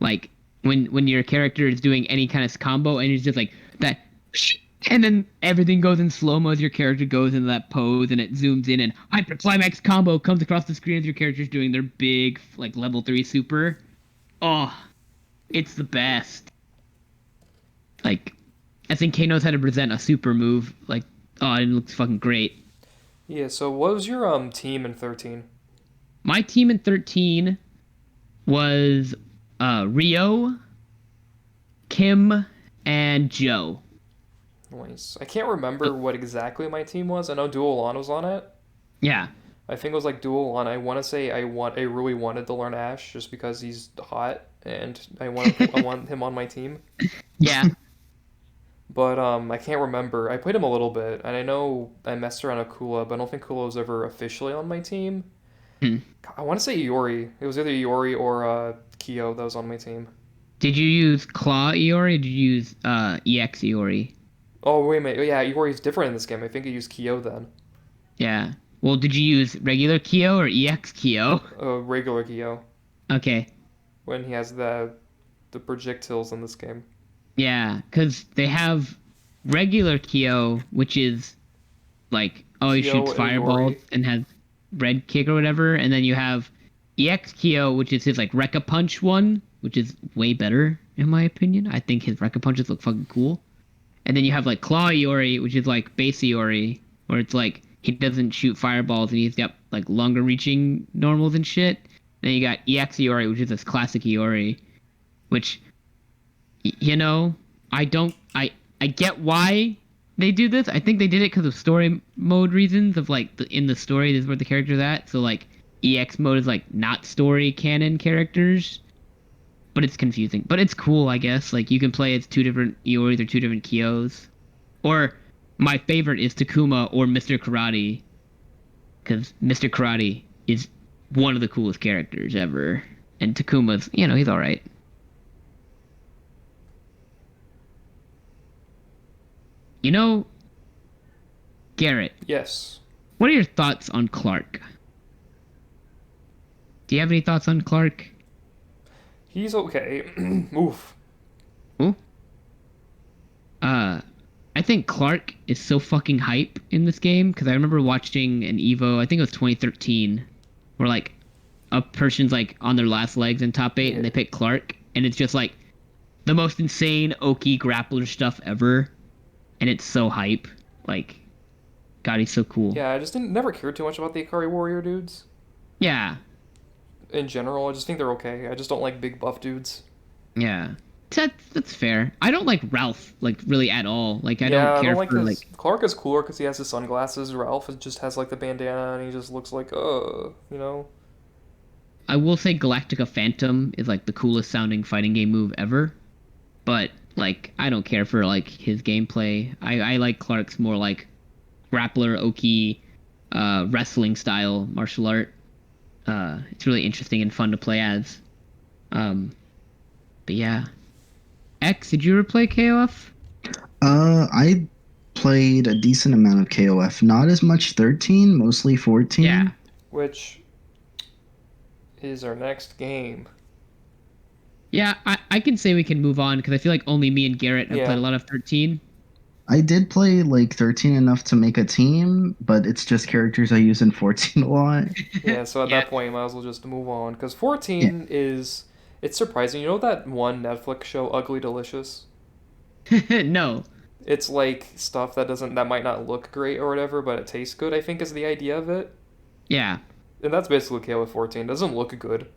Like when your character is doing any kind of combo and it's just like that, and then everything goes in slow mo as your character goes into that pose and it zooms in and hyper climax combo comes across the screen as your character's doing their big like level 3 super. Oh, it's the best. Like SNK knows how to present a super move. Like it looks fucking great. Yeah. So what was your team in 13? My team in 13 was Rio, Kim, and Joe. Nice. I can't remember what exactly my team was. I know Duolan was on it. Yeah. I think it was like Duolan. I want to say I really wanted to learn Ashe just because he's hot and I want him on my team. Yeah. But I can't remember. I played him a little bit, and I know I messed around with Kula, but I don't think Kula was ever officially on my team. I want to say Iori. It was either Iori or Kyo that was on my team. Did you use Claw Iori or did you use EX Iori? Oh, wait a minute. Yeah, Iori's different in this game. I think I used Kyo then. Yeah. Well, did you use regular Kyo or EX Kyo? Regular Kyo. Okay. When he has the projectiles in this game. Yeah, because they have regular Kyo, which is like, he shoots fireballs and has red kick or whatever, and then you have EX Kyo, which is his like Rekka Punch one, which is way better in my opinion. I think his Rekka Punches look fucking cool. And then you have like Claw Iori, which is like base Iori, where it's like he doesn't shoot fireballs and he's got like longer reaching normals and shit. Then you got EX Iori, which is this classic Iori, which I get why they do this. I think they did it because of story mode reasons. Of like in the story, this is where the character's at. So like EX mode is like not story canon characters, but it's confusing. But it's cool, I guess. Like you can play as 2 different Ioris or 2 different Kyos. Or my favorite is Takuma or Mr. Karate, because Mr. Karate is one of the coolest characters ever, and Takuma's, he's all right. Garrett. Yes. What are your thoughts on Clark? Do you have any thoughts on Clark? He's okay. Oof. Ooh. I think Clark is so fucking hype in this game, because I remember watching an Evo, I think it was 2013, where like a person's like on their last legs in top 8 and they pick Clark, and it's just like the most insane Oki grappler stuff ever, and it's so hype. Like, God, he's so cool. Yeah, I just never cared too much about the Ikari Warrior dudes. Yeah. In general, I just think they're okay. I just don't like big buff dudes. Yeah. That's fair. I don't like Ralph, like, really at all. Like, I don't care for, like... Clark is cooler because he has his sunglasses. Ralph just has, like, the bandana, and he just looks like, I will say Galactica Phantom is, like, the coolest sounding fighting game move ever. But, like, I don't care for, like, his gameplay. I like Clark's more, like, grappler, Oki, wrestling style martial art. It's really interesting and fun to play as. But yeah. X, did you ever play KOF? I played a decent amount of KOF. Not as much 13, mostly 14. Yeah. Which is our next game. Yeah, I can say we can move on, because I feel like only me and Garrett have played a lot of 13. I did play, like, 13 enough to make a team, but it's just characters I use in 14 a lot. Yeah, so at that point, you might as well just move on. Because 14 is... It's surprising. You know that one Netflix show, Ugly Delicious? No. It's like stuff that might not look great or whatever, but it tastes good, I think is the idea of it. Yeah. And that's basically KOF 14. It doesn't look good.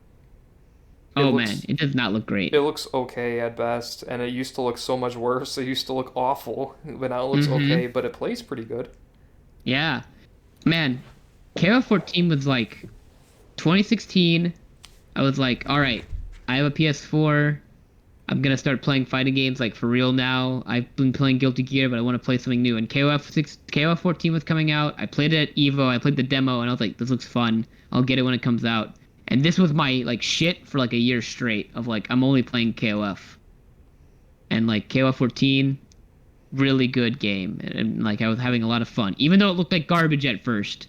It does not look great. It looks okay at best, and it used to look so much worse. It used to look awful, but now it looks okay, but it plays pretty good. Yeah. Man, KOF 14 was like 2016. I was like, all right, I have a PS4. I'm going to start playing fighting games like for real now. I've been playing Guilty Gear, but I want to play something new. And KOF 14 was coming out. I played it at Evo. I played the demo, and I was like, this looks fun. I'll get it when it comes out. And this was my like shit for like a year straight of like, I'm only playing KOF. And like KOF 14, really good game. And like I was having a lot of fun. Even though it looked like garbage at first.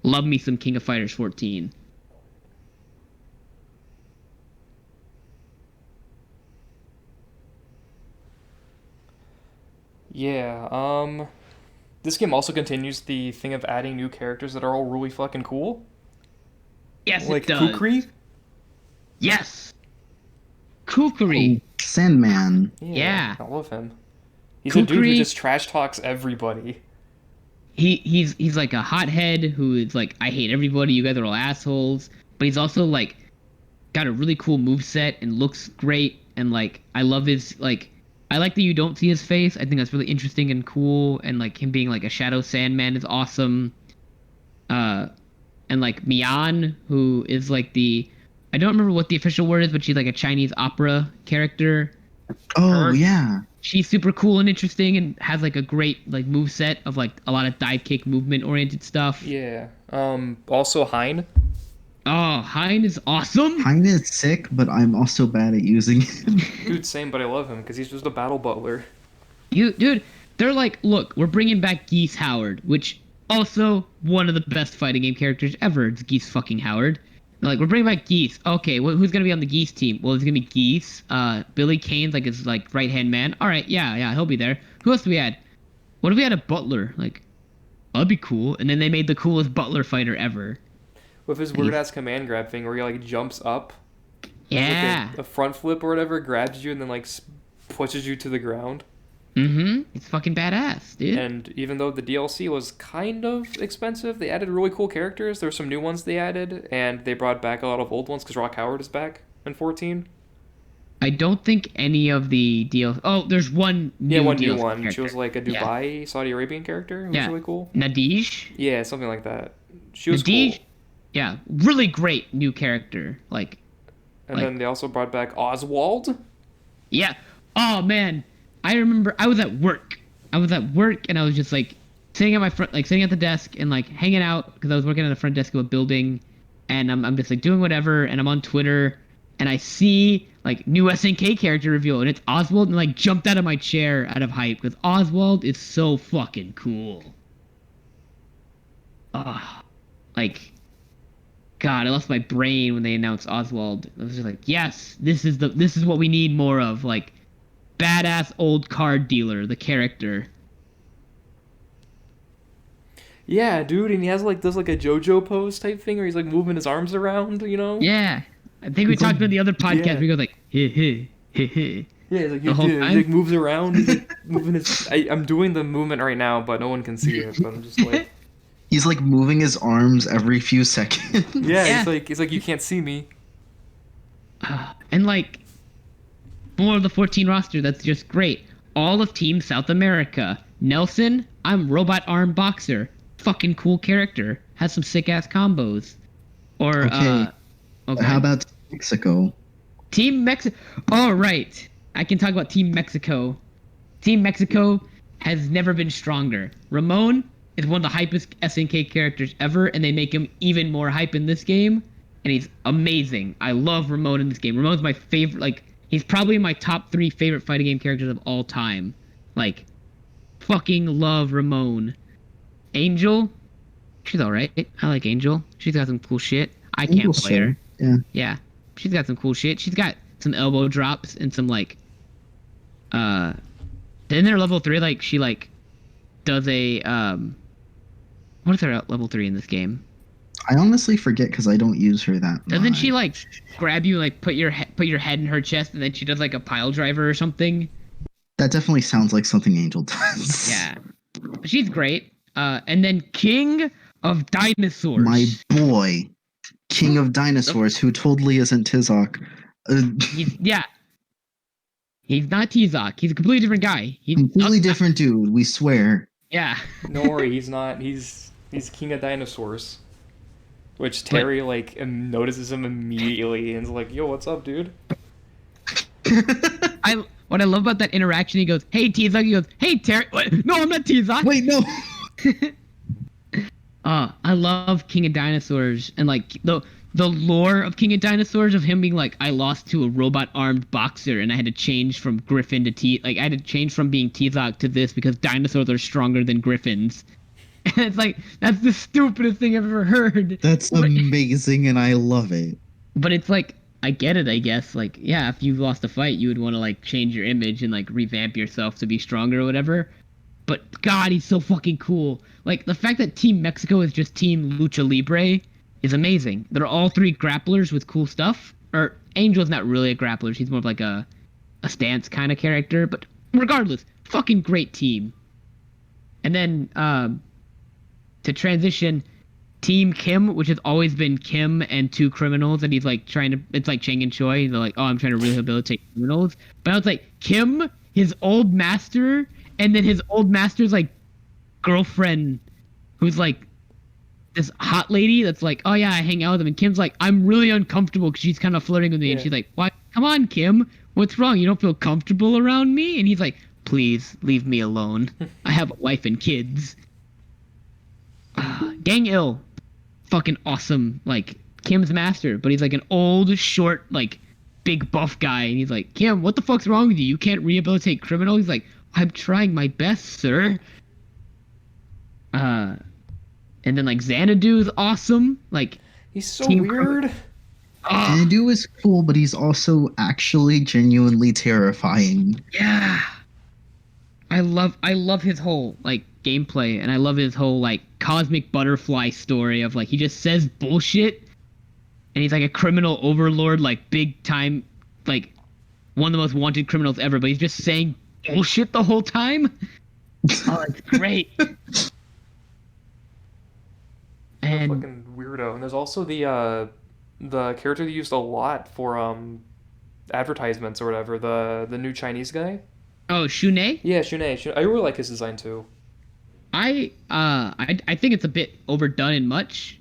Love me some King of Fighters 14. Yeah, this game also continues the thing of adding new characters that are all really fucking cool. Yes, like it does. Kukri? Yes! Kukri! Sandman. Yeah. I love him. He's Kukri, a dude who just trash talks everybody. He's like a hothead who is like, I hate everybody, you guys are all assholes. But he's also like got a really cool moveset and looks great, and like I love his like I like that you don't see his face. I think that's really interesting and cool, and like him being like a shadow Sandman is awesome. And like Mian, who is like I don't remember what the official word is, but she's like a Chinese opera character. Oh, yeah. She's super cool and interesting and has like a great like move set of like a lot of dive kick movement oriented stuff. Yeah. Also Hein. Oh, Hein is awesome. Hein is sick, but I'm also bad at using him. Dude, same, but I love him because he's just a battle butler. Dude, they're like, look, we're bringing back Geese Howard, which also one of the best fighting game characters ever. It's Geese fucking Howard. They're like, we're bringing back Geese. Okay, who's gonna be on the Geese team? Well, there's gonna be Geese. Billy Kane's like his like right hand man. All right, yeah, he'll be there. Who else do we add? What if we had a butler? Like, that'd be cool. And then they made the coolest butler fighter ever. With his weird ass command grab thing where he like jumps up. Yeah. Like a front flip or whatever, grabs you and then like pushes you to the ground. Mm-hmm. It's fucking badass, dude. And even though the DLC was kind of expensive, they added really cool characters. There were some new ones they added, and they brought back a lot of old ones because Rock Howard is back in 14. I don't think any of the deals. Oh, there's one new new DLC one. character. She was like a Dubai, Saudi Arabian character. It was really cool. Nadij. Yeah, something like that. She was Nadij, cool. yeah, really great new character. And then they also brought back Oswald. Yeah. Oh man, I remember I was at work. And I was just like sitting at sitting at the desk and like hanging out because I was working at the front desk of a building, and I'm just like doing whatever, and I'm on Twitter, and I see like new SNK character reveal, and it's Oswald, and like jumped out of my chair out of hype because Oswald is so fucking cool. Like, God, I lost my brain when they announced Oswald. I was just like, yes, this is what we need more of. Like, badass old card dealer, the character. Yeah, dude, and he has like does like a JoJo pose type thing where he's like moving his arms around, you know? Yeah, I think we talked about the other podcast. Yeah. We go like, heh heh heh heh. Yeah, he's like, he like moves around. He's like moving his. I'm doing the movement right now, but no one can see it. But I'm just like. He's like moving his arms every few seconds. Yeah, he's like you can't see me. And like, for the 14 roster, that's just great. All of Team South America. Nelson, I'm Robot Arm Boxer. Fucking cool character. Has some sick ass combos. Or okay. How about Mexico? Team Mexico. Oh right, I can talk about Team Mexico. Team Mexico has never been stronger. Ramon is one of the hypest SNK characters ever, and they make him even more hype in this game, and he's amazing. I love Ramon in this game. Ramon's my favorite. Like, he's probably my top 3 favorite fighting game characters of all time. Like, fucking love Ramon. Angel, she's all right. I like Angel. She's got some cool shit. I can't play her. Yeah, she's got some cool shit. She's got some elbow drops and some like. Then they're level 3. Like, she like does a what is her level 3 in this game? I honestly forget because I don't use her that much. Doesn't she like grab you, like put your head in her chest, and then she does like a pile driver or something? That definitely sounds like something Angel does. Yeah, but she's great. And then King of Dinosaurs. My boy, King of Dinosaurs, who totally isn't Tizok. He's not Tizok. He's a completely different guy. He's completely different dude. We swear. Yeah. Don't worry, he's not. He's King of Dinosaurs. Which Terry notices him immediately and is like, "Yo, what's up, dude?" What I love about that interaction, he goes, "Hey, Tizok." He goes, "Hey, Terry." What? No, I'm not Tizok. Wait, no. I love King of Dinosaurs, and like the lore of King of Dinosaurs, of him being like, I lost to a robot armed boxer and I had to change from Griffin to I had to change from being Tizok to this because dinosaurs are stronger than griffins. And it's like, that's the stupidest thing I've ever heard. That's amazing, and I love it. But it's like, I get it, I guess. Like, yeah, if you lost a fight, you would want to like change your image and like revamp yourself to be stronger or whatever. But God, he's so fucking cool. Like, the fact that Team Mexico is just Team Lucha Libre is amazing. They're all 3 grapplers with cool stuff. Or Angel's not really a grappler. She's more of like a stance kind of character. But regardless, fucking great team. And then to transition, Team Kim, which has always been Kim and 2 criminals, and he's like trying to. It's like Chang and Choi. They're like, oh, I'm trying to rehabilitate criminals. But I was like, Kim, his old master, and then his old master's like girlfriend, who's like this hot lady that's like, oh yeah, I hang out with him, and Kim's like, I'm really uncomfortable because she's kind of flirting with me, and she's like, why? Come on, Kim, what's wrong? You don't feel comfortable around me? And he's like, please leave me alone. I have a wife and kids. Gang Ill, fucking awesome. Like, Kim's master, but he's like an old, short, like big buff guy, and he's like, Kim, what the fuck's wrong with you? You can't rehabilitate criminals? He's like, I'm trying my best, sir. And then like Xanadu's awesome. Like, he's so weird. Xanadu is cool, but he's also actually genuinely terrifying. Yeah. I love his whole like gameplay, and I love his whole like cosmic butterfly story of like, he just says bullshit, and he's like a criminal overlord, like big time, like one of the most wanted criminals ever, but he's just saying bullshit the whole time. Oh, it's great. And fucking weirdo. And there's also the character they used a lot for advertisements or whatever. The new Chinese guy. Oh, Shunei? Yeah, Shunei. I really like his design too. I think it's a bit overdone and much,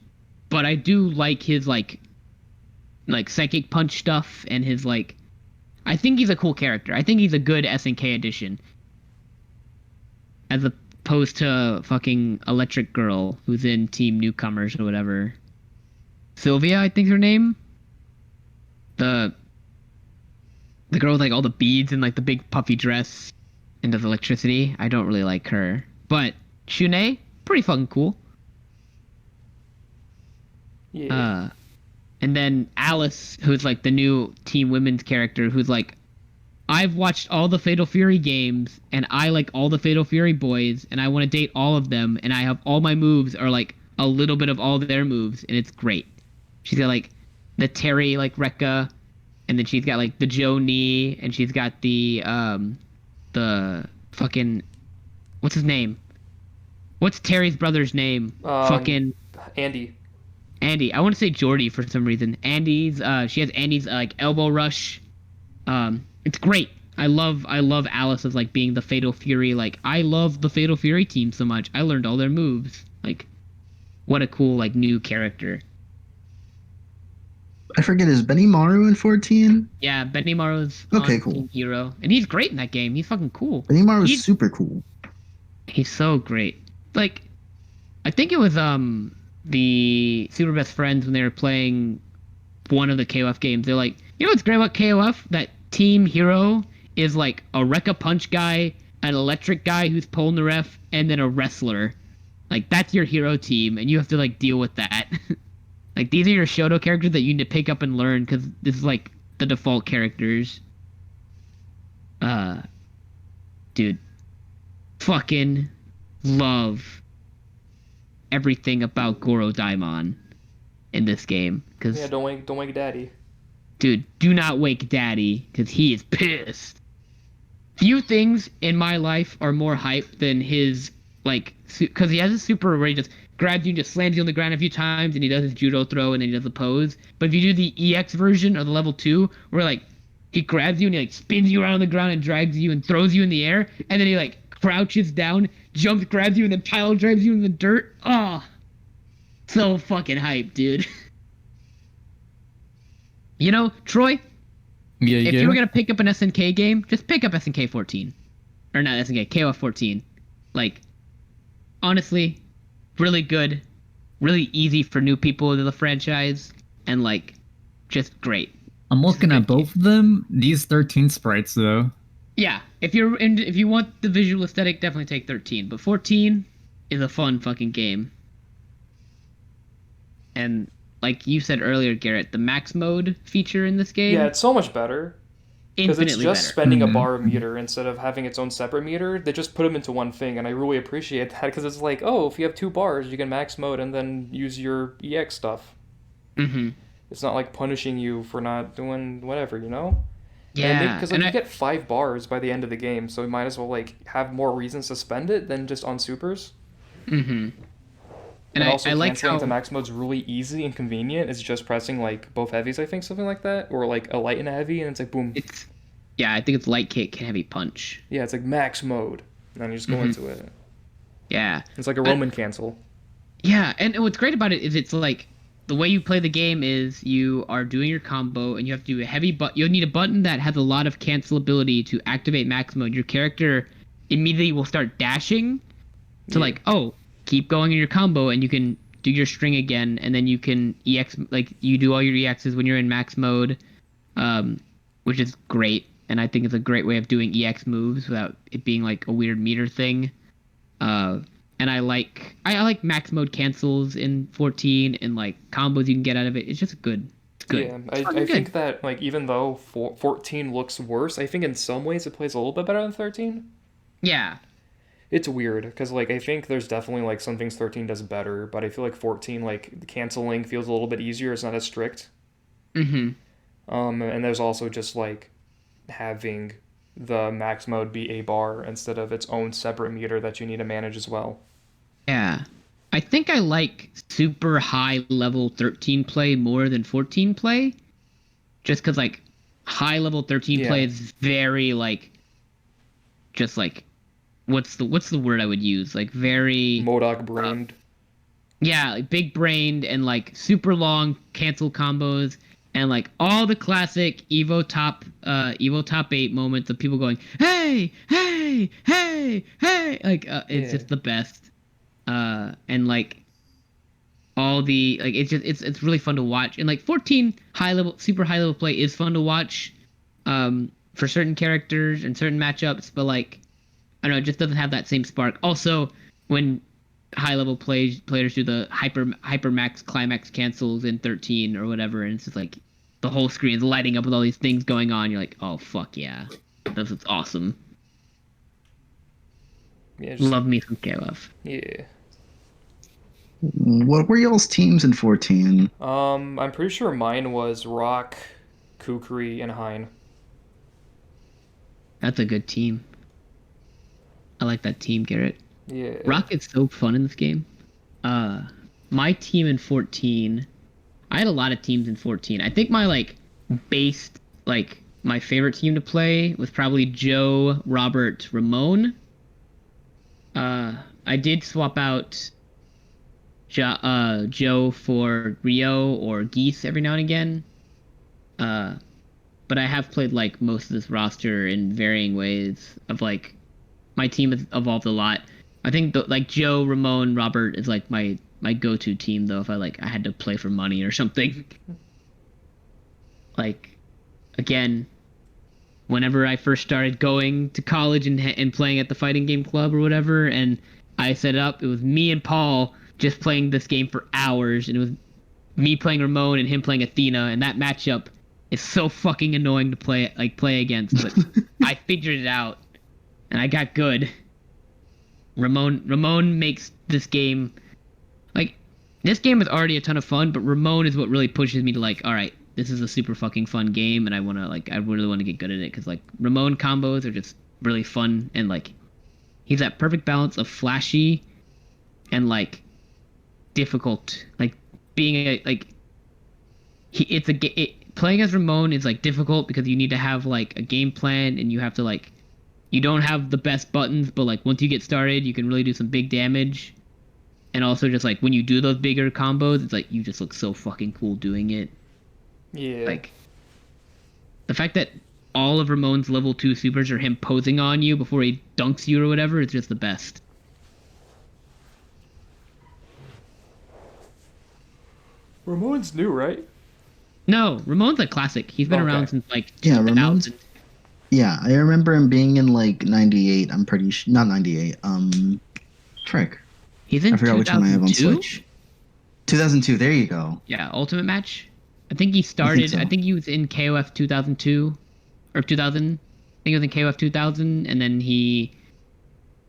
but I do like his like psychic punch stuff and his like. I think he's a cool character. I think he's a good SNK addition, as opposed to fucking Electric Girl who's in Team Newcomers or whatever. Sylvia, I think her name. The girl with like all the beads and like the big puffy dress and does electricity. I don't really like her, but Shunei, pretty fucking cool. Yeah. And then Alice, who's like the new Team Women's character, who's like, I've watched all the Fatal Fury games, and I like all the Fatal Fury boys, and I want to date all of them, and I have all my moves are like a little bit of all their moves, and it's great. She's got like the Terry like Rekka, and then she's got like the Joe knee, and she's got the fucking, what's his name? What's Terry's brother's name? Fucking Andy. I want to say Jordy for some reason. She has Andy's like elbow rush. It's great. I love Alice as like being the Fatal Fury. Like, I love the Fatal Fury team so much. I learned all their moves. Like, what a cool like new character. I forget, is Benimaru in 14? Yeah, Benimaru's cool. Team Hero, and he's great in that game. He's fucking cool. Benimaru's super cool. He's so great. Like, I think it was the Super Best Friends when they were playing one of the KOF games. They're like, you know what's great about KOF? That Team Hero is like a Rekka punch guy, an electric guy who's pulling the ref, and then a wrestler. Like, that's your hero team, and you have to like deal with that. Like, these are your Shoto characters that you need to pick up and learn, because this is like the default characters. Dude, fucking love everything about Goro Daimon in this game. Cause, yeah, don't wake daddy. Dude, do not wake daddy, because he is pissed. Few things in my life are more hype than his, like, because he has a super where he just grabs you and just slams you on the ground a few times, and he does his judo throw, and then he does the pose. But if you do the EX version of the level 2, where, like, he grabs you and he, like, spins you around on the ground and drags you and throws you in the air, and then he, like, crouches down, jumps, grabs you, and then pile drives you in the dirt. Oh, so fucking hype, dude. You know, Troy? Yeah. If you were going to pick up an SNK game, just pick up SNK 14. Or not SNK, KOF 14. Like, honestly, really good. Really easy for new people to the franchise. And, like, just great. I'm looking at both of them. These 13 sprites, though. Yeah, if you want the visual aesthetic, definitely take 13. But 14 is a fun fucking game. And like you said earlier, Garrett, the max mode feature in this game. Yeah, it's so much better. Because it's just spending a bar meter instead of having its own separate meter. They just put them into one thing, and I really appreciate that because it's like, oh, if you have 2 bars, you can max mode and then use your EX stuff. Mm-hmm. It's not like punishing you for not doing whatever, you know? Yeah, because like, you get 5 bars by the end of the game, so you might as well like have more reasons to spend it than just on supers. Mm-hmm. And also I like canceling how to max mode's really easy and convenient. It's just pressing like both heavies, I think, something like that, or like a light and a heavy, and it's like boom. I think it's light kick, heavy punch. Yeah, it's like max mode, and then you just go into it. Yeah, it's like a Roman cancel. Yeah, and what's great about it is it's like the way you play the game is you are doing your combo and you have to do a heavy you'll need a button that has a lot of cancelability to activate max mode. Your character immediately will start dashing to like, oh, keep going in your combo and you can do your string again, and then you can EX, like you do all your EXs when you're in max mode, which is great. And I think it's a great way of doing EX moves without it being like a weird meter thing. And I like max mode cancels in 14 and like combos you can get out of it. It's just good. It's good. Yeah, I think that like even though 14 looks worse, I think in some ways it plays a little bit better than 13. Yeah. It's weird because like I think there's definitely like some things 13 does better, but I feel like 14 like canceling feels a little bit easier. It's not as strict. Mm-hmm. And there's also just like having the max mode be a bar instead of its own separate meter that you need to manage as well. Yeah. I think I like super high level 13 play more than 14 play. Just because, like, high level 13 play is very like, just like, what's the word I would use? Like very MODOK brained. Yeah, like big brained and like super long cancel combos and like all the classic Evo top 8 moments of people going, hey, hey, hey, hey, like it's just the best. And like all the like it's really fun to watch. And like 14 super high level play is fun to watch for certain characters and certain matchups, but like I don't know, it just doesn't have that same spark. Also, when high level players do the hyper max climax cancels in 13 or whatever, and it's just like the whole screen is lighting up with all these things going on. You're like, oh fuck yeah, this is awesome. Yeah, love me some KOF. Yeah. What were y'all's teams in 14? I'm pretty sure mine was Rock, Kukri, and Hein. That's a good team. I like that team, Garrett. Yeah. Rock is so fun in this game. My team in 14, I had a lot of teams in 14. I think my my favorite team to play was probably Joe, Robert, Ramon. I did swap out Joe for Rio or Geese every now and again. But I have played like most of this roster in varying ways of like my team has evolved a lot. I think like Joe, Ramon, Robert is like my go-to team though if I had to play for money or something. Like again, whenever I first started going to college and playing at the fighting game club or whatever, and I set up, it was me and Paul just playing this game for hours, and it was me playing Ramon and him playing Athena, and that matchup is so fucking annoying to play against, but I figured it out and I got good. Ramon makes this game like this game is already a ton of fun, but Ramon is what really pushes me to like, all right, this is a super fucking fun game, and I really want to get good at it because like Ramon combos are just really fun, and like he's that perfect balance of flashy and like difficult, like being playing as Ramon is like difficult because you need to have like a game plan, and you have to like you don't have the best buttons, but like once you get started you can really do some big damage. And also just like when you do those bigger combos, it's like you just look so fucking cool doing it. Yeah. Like the fact that all of Ramon's level 2 supers are him posing on you before he dunks you or whatever is just the best. Ramon's new, right? No, Ramon's a classic. He's been around since like 2000. Yeah, I remember him being in like 98. I'm pretty sure, not 98. Frick. He's in 2002? I forgot which one I have on Switch. 2002. There you go. Yeah, Ultimate Match. I think he started. I think he was in KOF 2002 or 2000. I think he was in KOF 2000, and then he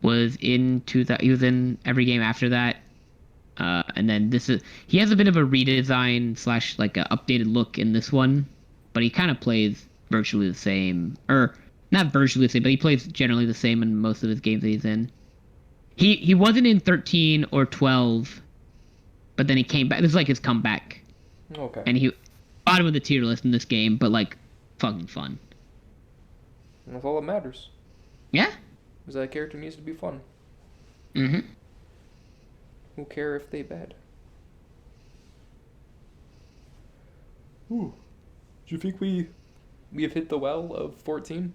was in 2000. He was in every game after that. And then he has a bit of a redesign / like a updated look in this one, but he kind of plays virtually the same, or not virtually the same, but he plays generally the same in most of his games that he's in. He wasn't in 13 or 12, but then he came back. This is like his comeback. Okay. And he bottom of the tier list in this game, but like fucking fun. And that's all that matters. Yeah. Because that character needs to be fun. Mm-hmm. Who care if they bad? Ooh. Do you think we have hit the well of 14?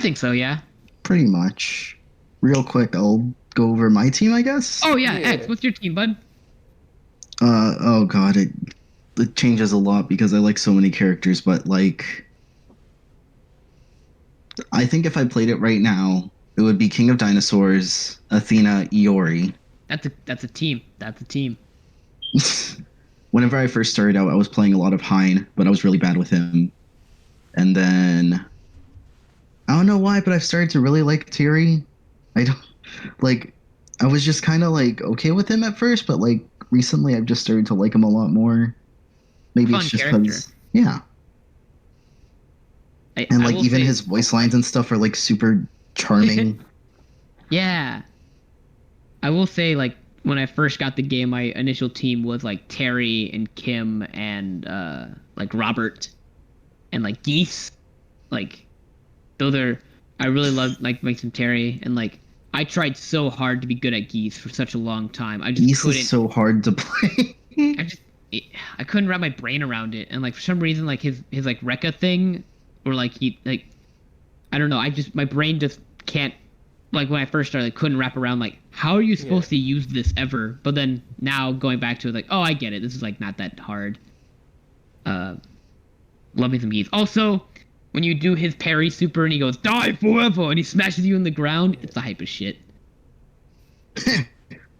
I think so, yeah. Pretty much. Real quick, I'll go over my team, I guess. Oh yeah, X, what's your team, bud? Oh god, it changes a lot because I like so many characters, but like I think if I played it right now, it would be King of Dinosaurs, Athena, Iori. That's a team. That's a team. Whenever I first started out, I was playing a lot of Hein, but I was really bad with him. And then I don't know why, but I've started to really like Terry. I was just kind of like okay with him at first, but like recently I've just started to like him a lot more. Maybe Fun it's just character. because, yeah. And like even his voice lines and stuff are like super charming. Yeah. I will say, like, when I first got the game, my initial team was like Terry and Kim and like Robert and like Geese. Like, I really love like some Terry, and like I tried so hard to be good at Geese for such a long time. I just couldn't. Is so hard to play. I couldn't wrap my brain around it, and like for some reason, like his like Rekka thing, or like I don't know. My brain just can't. Like when I first started, I couldn't wrap around like how are you supposed to use this ever? But then now going back to it, like, oh, I get it. This is like not that hard. Love me some Geese. Also, when you do his parry super and he goes die forever and he smashes you in the ground, it's the hype as shit.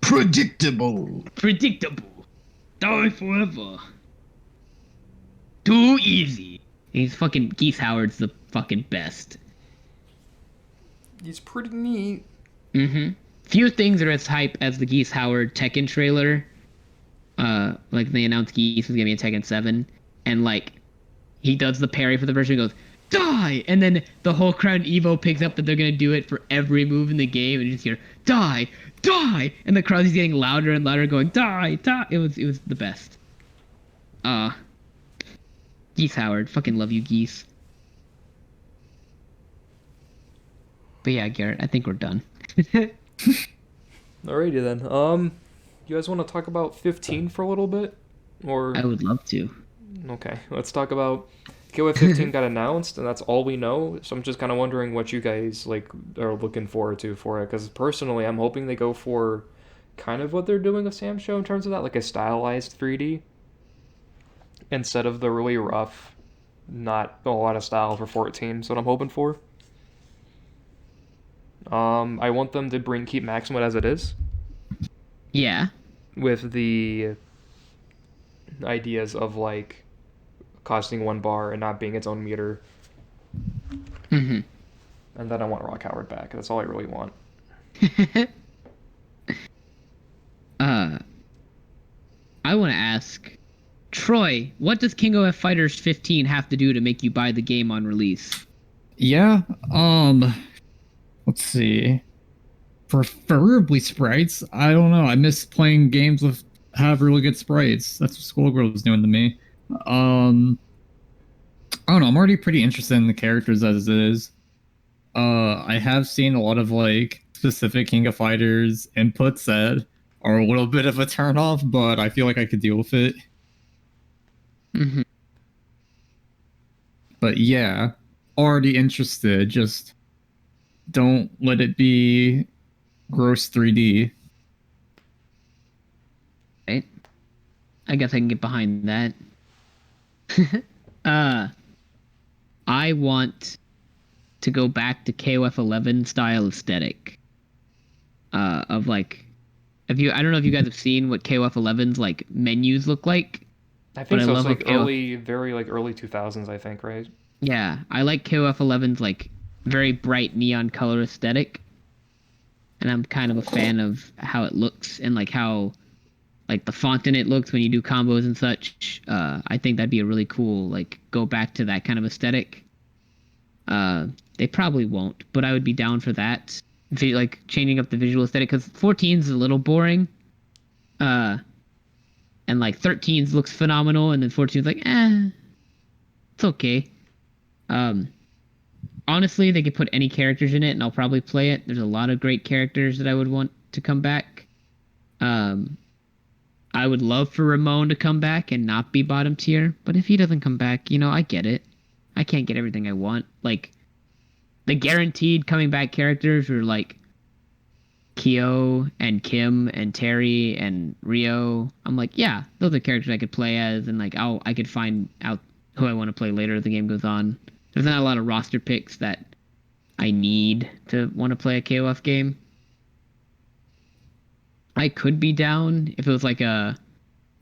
Predictable. Die forever. Too easy. He's fucking Geese Howard's the fucking best. He's pretty neat. Few things are as hype as the Geese Howard Tekken trailer. Like they announced Geese was gonna be in Tekken 7, and like he does the parry for the version, goes die, and then the whole crowd in Evo picks up that they're gonna do it for every move in the game, and you just hear die, and the crowd is getting louder and louder, going die. It was the best. Geese Howard, fucking love you, Geese. But yeah, Garrett, I think we're done. Alrighty then. You guys want to talk about 15 for a little bit, or? I would love to. Okay, let's talk about KOF 15 got announced, and that's all we know. So I'm just kind of wondering what you guys like are looking forward to for it. Because personally, I'm hoping they go for kind of what they're doing with Sam's show in terms of that, like a stylized 3D instead of the really rough, not a lot of style for 14. So what I'm hoping for. I want them to keep Maximum as it is. Yeah. With the ideas of like costing 1 bar and not being its own meter. And then I want Rock Howard back. That's all I really want. I want to ask Troy, what does King of Fighters 15 have to do to make you buy the game on release? Yeah, let's see. Preferably sprites. I don't know. I miss playing games with have really good sprites. That's what Skullgirl was doing to me. I don't know. I'm already pretty interested in the characters as it is. I have seen a lot of like specific King of Fighters inputs that are a little bit of a turnoff, but I feel like I could deal with it. But yeah, already interested. Just don't let it be gross 3D. Right. I guess I can get behind that. I want to go back to KOF 11 style aesthetic. Of like, I don't know if you guys have seen what KOF 11's like menus look like. I think so. It's like very early 2000s, I think, right? Yeah, I like KOF 11's like very bright neon color aesthetic. And I'm kind of a fan of how it looks and like how like the font in it looks when you do combos and such. I think that'd be a really cool like go back to that kind of aesthetic. They probably won't, but I would be down for that. If you like changing up the visual aesthetic, because 14's a little boring. And like 13's looks phenomenal, and then 14's like, it's okay. Honestly, they could put any characters in it, and I'll probably play it. There's a lot of great characters that I would want to come back. I would love for Ramon to come back and not be bottom tier, but if he doesn't come back, I get it. I can't get everything I want. Like, the guaranteed coming back characters are like Kyo and Kim and Terry and Rio. I'm like, yeah, those are characters I could play as, and like I could find out who I want to play later as the game goes on. There's not a lot of roster picks that I need to want to play a KOF game. I could be down if it was like if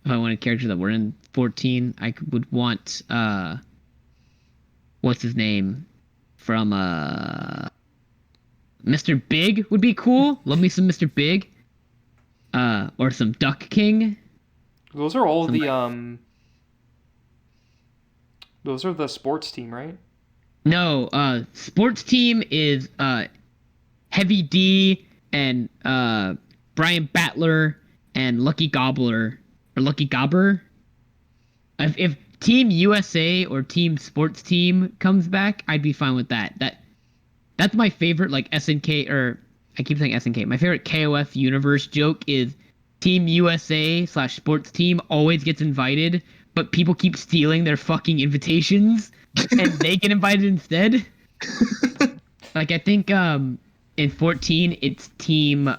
I wanted characters that were in 14. I would want what's his name from Mr. Big would be cool. Love me some Mr. Big. Or some Duck King. Those are all those are the sports team, right? No, sports team is Heavy D and Brian Battler and Lucky Gobbler or Lucky Gobber. If Team USA or Team Sports Team comes back, I'd be fine with that. That's my favorite, like, SNK, or I keep saying SNK. My favorite KOF universe joke is Team USA / Sports Team always gets invited, but people keep stealing their fucking invitations, and they get invited instead. Like, I think in 14, it's Team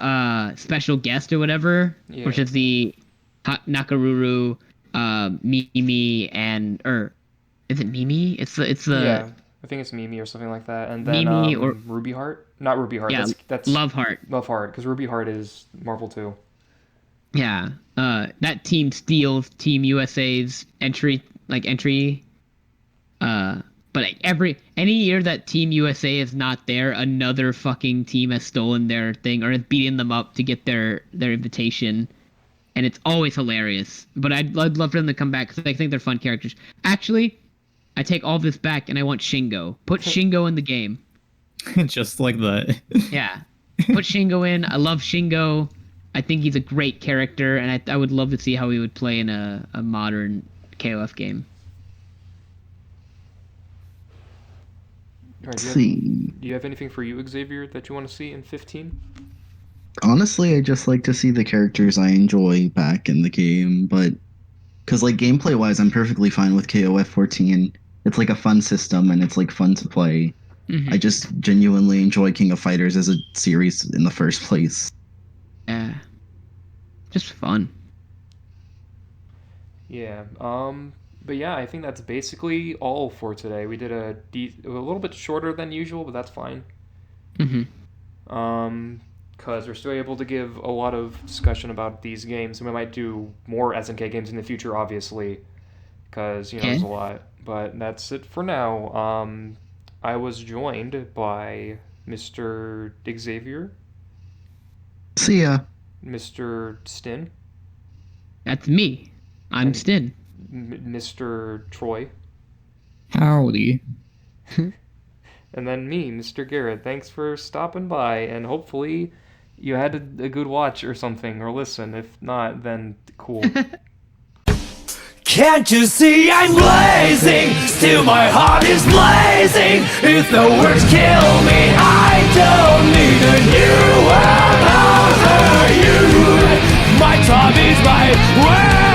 Special Guest or whatever, which is the Nakaruru, Mimi, and... Or, is it Mimi? It's the... Yeah, I think it's Mimi or something like that. And then Mimi or Ruby Heart? Not Ruby Heart, yeah, that's Love Heart. Love Heart, because Ruby Heart is Marvel too. Yeah, that team steals Team USA's entry. But any year that Team USA is not there, another fucking team has stolen their thing or is beating them up to get their invitation, and it's always hilarious. But I'd love for them to come back because I think they're fun characters. Actually, I take all this back and I want Shingo. Put Shingo in the game. Just like that. Yeah, put Shingo in. I love Shingo. I think he's a great character, and I would love to see how he would play in a modern KOF game. Right, do you have anything for you, Xavier, that you want to see in 15? Honestly, I just like to see the characters I enjoy back in the game, but because like gameplay wise, I'm perfectly fine with KOF 14. It's like a fun system, and it's like fun to play. Mm-hmm. I just genuinely enjoy King of Fighters as a series in the first place. Yeah, just fun. Yeah. But yeah, I think that's basically all for today. We did a little bit shorter than usual, but that's fine. Mm-hmm. Because we're still able to give a lot of discussion about these games, and we might do more SNK games in the future, obviously, because there's a lot. But that's it for now. I was joined by Mr. Xavier. See ya. Mr. Stin. That's me. I'm Stin. Mr. Troy. Howdy. And then me, Mr. Garrett. Thanks for stopping by, and hopefully you had a good watch or something, or listen. If not, then cool. Can't you see I'm blazing? Still my heart is blazing. If the words kill me, I don't need a new world over you. My time is my word.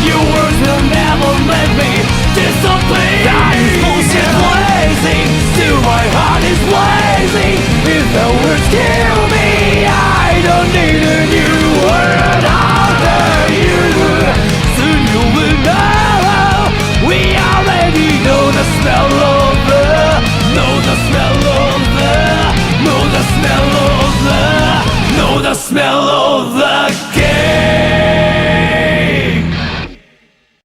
Your words will never let me disappear. That is bullshit blazing. Still my heart is blazing. If the words kill me, I don't need a new world over you. Soon you will know. We already know the smell of know the smell of know the smell of know the smell of